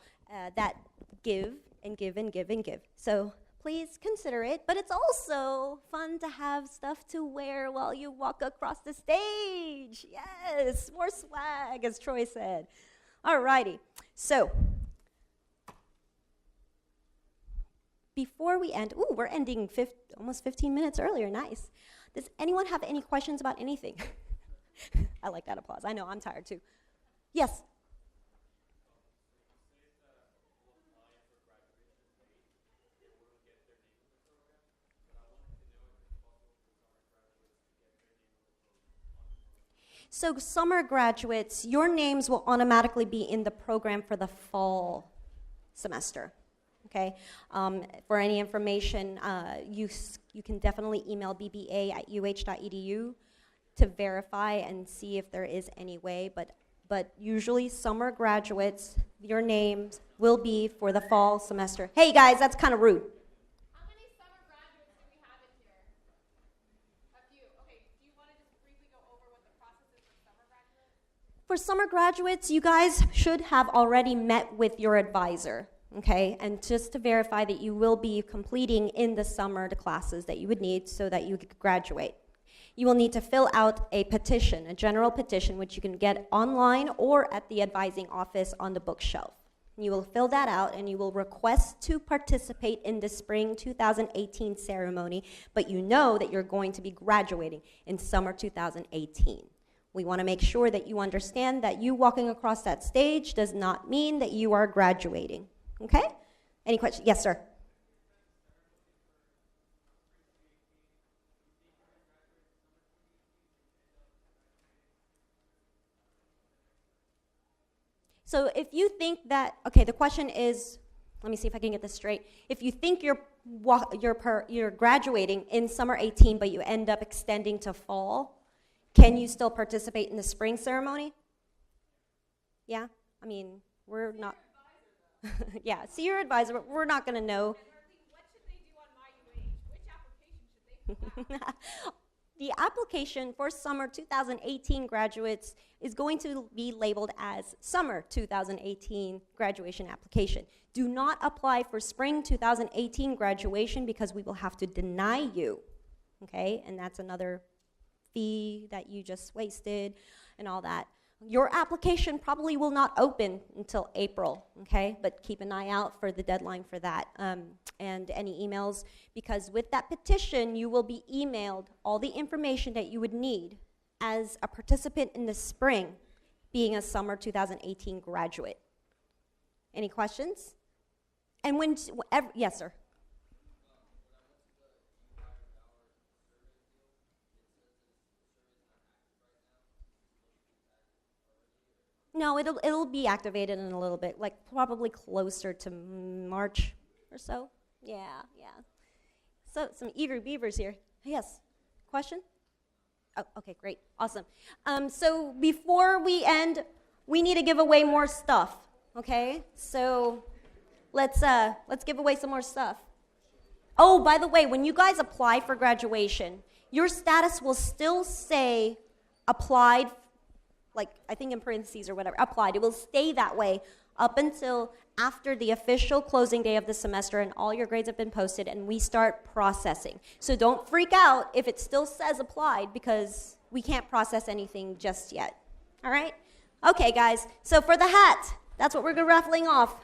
that give and give and give and give. So please consider it, but it's also fun to have stuff to wear while you walk across the stage. Yes, more swag, as Troy said. All righty, so before we end, we're ending almost 15 minutes earlier, nice. Does anyone have any questions about anything? I like that applause. I know, I'm tired too. Yes? So summer graduates, your names will automatically be in the program for the fall semester, okay? For any information, you can definitely email bba@uh.edu to verify and see if there is any way, but usually summer graduates, your names will be for the fall semester. Hey guys, that's kind of rude. How many summer graduates do we have in here? A few. Okay, do you want to just briefly go over what the process is for summer graduates? For summer graduates, you guys should have already met with your advisor, okay? And just to verify that you will be completing in the summer the classes that you would need so that you could graduate. You will need to fill out a petition, a general petition, which you can get online or at the advising office on the bookshelf. You will fill that out and you will request to participate in the spring 2018 ceremony, but you know that you're going to be graduating in summer 2018. We want to make sure that you understand that you walking across that stage does not mean that you are graduating, okay? Any questions? Yes, sir. So if you think that, okay, the question is, let me see if I can get this straight. If you think you're graduating in summer 18, but you end up extending to fall, can you still participate in the spring ceremony? Yeah, I mean, we're not. Yeah, see your advisor, but we're not going to know. What should they do on My UH? Which application should they fill out? the application for summer 2018 graduates is going to be labeled as summer 2018 graduation application. Do not apply for spring 2018 graduation because we will have to deny you, okay? And that's another fee that you just wasted and all that. Your application probably will not open until April, okay? But keep an eye out for the deadline for that and any emails, because with that petition, you will be emailed all the information that you would need as a participant in the spring, being a summer 2018 graduate. Any questions? And yes, sir. No, it'll be activated in a little bit, like probably closer to March or so. Yeah. So some eager beavers here. Yes, question? Oh, okay, great, awesome. So before we end, we need to give away more stuff. Okay, so let's give away some more stuff. Oh, by the way, when you guys apply for graduation, your status will still say applied, like I think in parentheses or whatever, applied. It will stay that way up until after the official closing day of the semester and all your grades have been posted and we start processing. So don't freak out if it still says applied because we can't process anything just yet. All right? Okay, guys. So for the hat, that's what we're raffling off.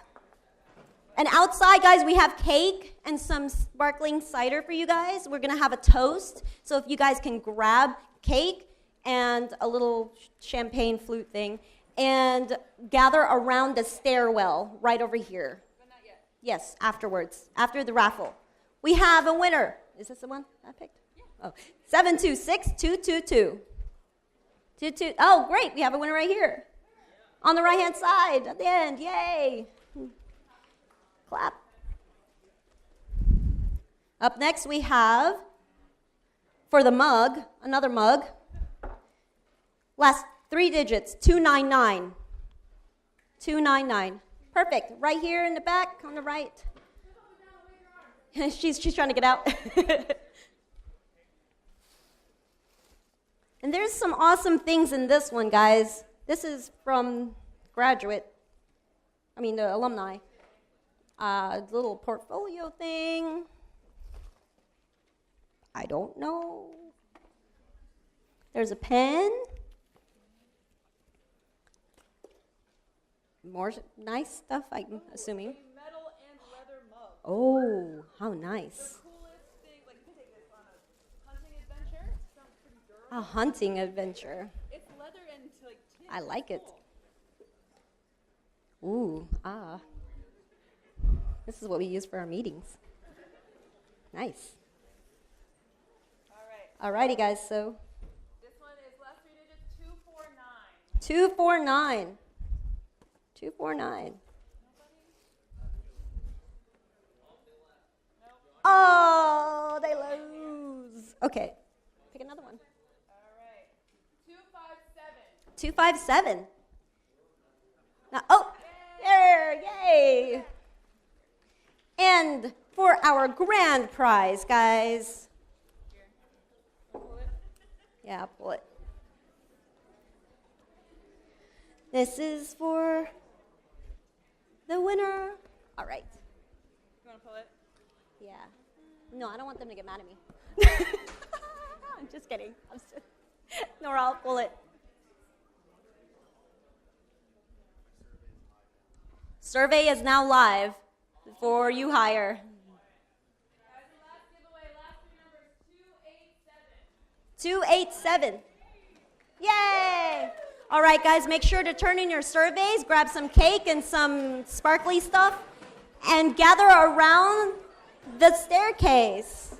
And outside, guys, we have cake and some sparkling cider for you guys. We're going to have a toast. So if you guys can grab cake and a little champagne flute thing and gather around the stairwell right over here. But not yet. Yes, afterwards, after the raffle. We have a winner. Is this the one I picked? Yeah. Oh, 726-222. Oh, great. We have a winner right here. On the right-hand side at the end. Yay. Clap. Up next, we have, for the mug, another mug. Last 3 digits, 299. 299. Perfect. Right here in the back, on the right. she's trying to get out. And there's some awesome things in this one, guys. This is from the alumni. Little portfolio thing. I don't know. There's a pen. More nice stuff, I'm assuming. A metal and leather mug. Oh, how nice. The coolest thing, like you can take this on a hunting adventure. Sounds pretty durable. A hunting adventure. It's leather and like tin. I like it. Ooh, This is what we use for our meetings. Nice. All right. Alrighty, guys, so. This one is last 3 digits, 249. 249. 249. Oh, they lose. Okay, pick another one. All right. 257. 257. Now, oh, there, yay. And for our grand prize, guys. Yeah, pull it. This is for the winner. All right. You want to pull it? Yeah. No, I don't want them to get mad at me. I'm just kidding. Nora, I'll pull it. Survey is now live before you hire. 287. Yay! All right, guys, make sure to turn in your surveys, grab some cake and some sparkly stuff, and gather around the staircase.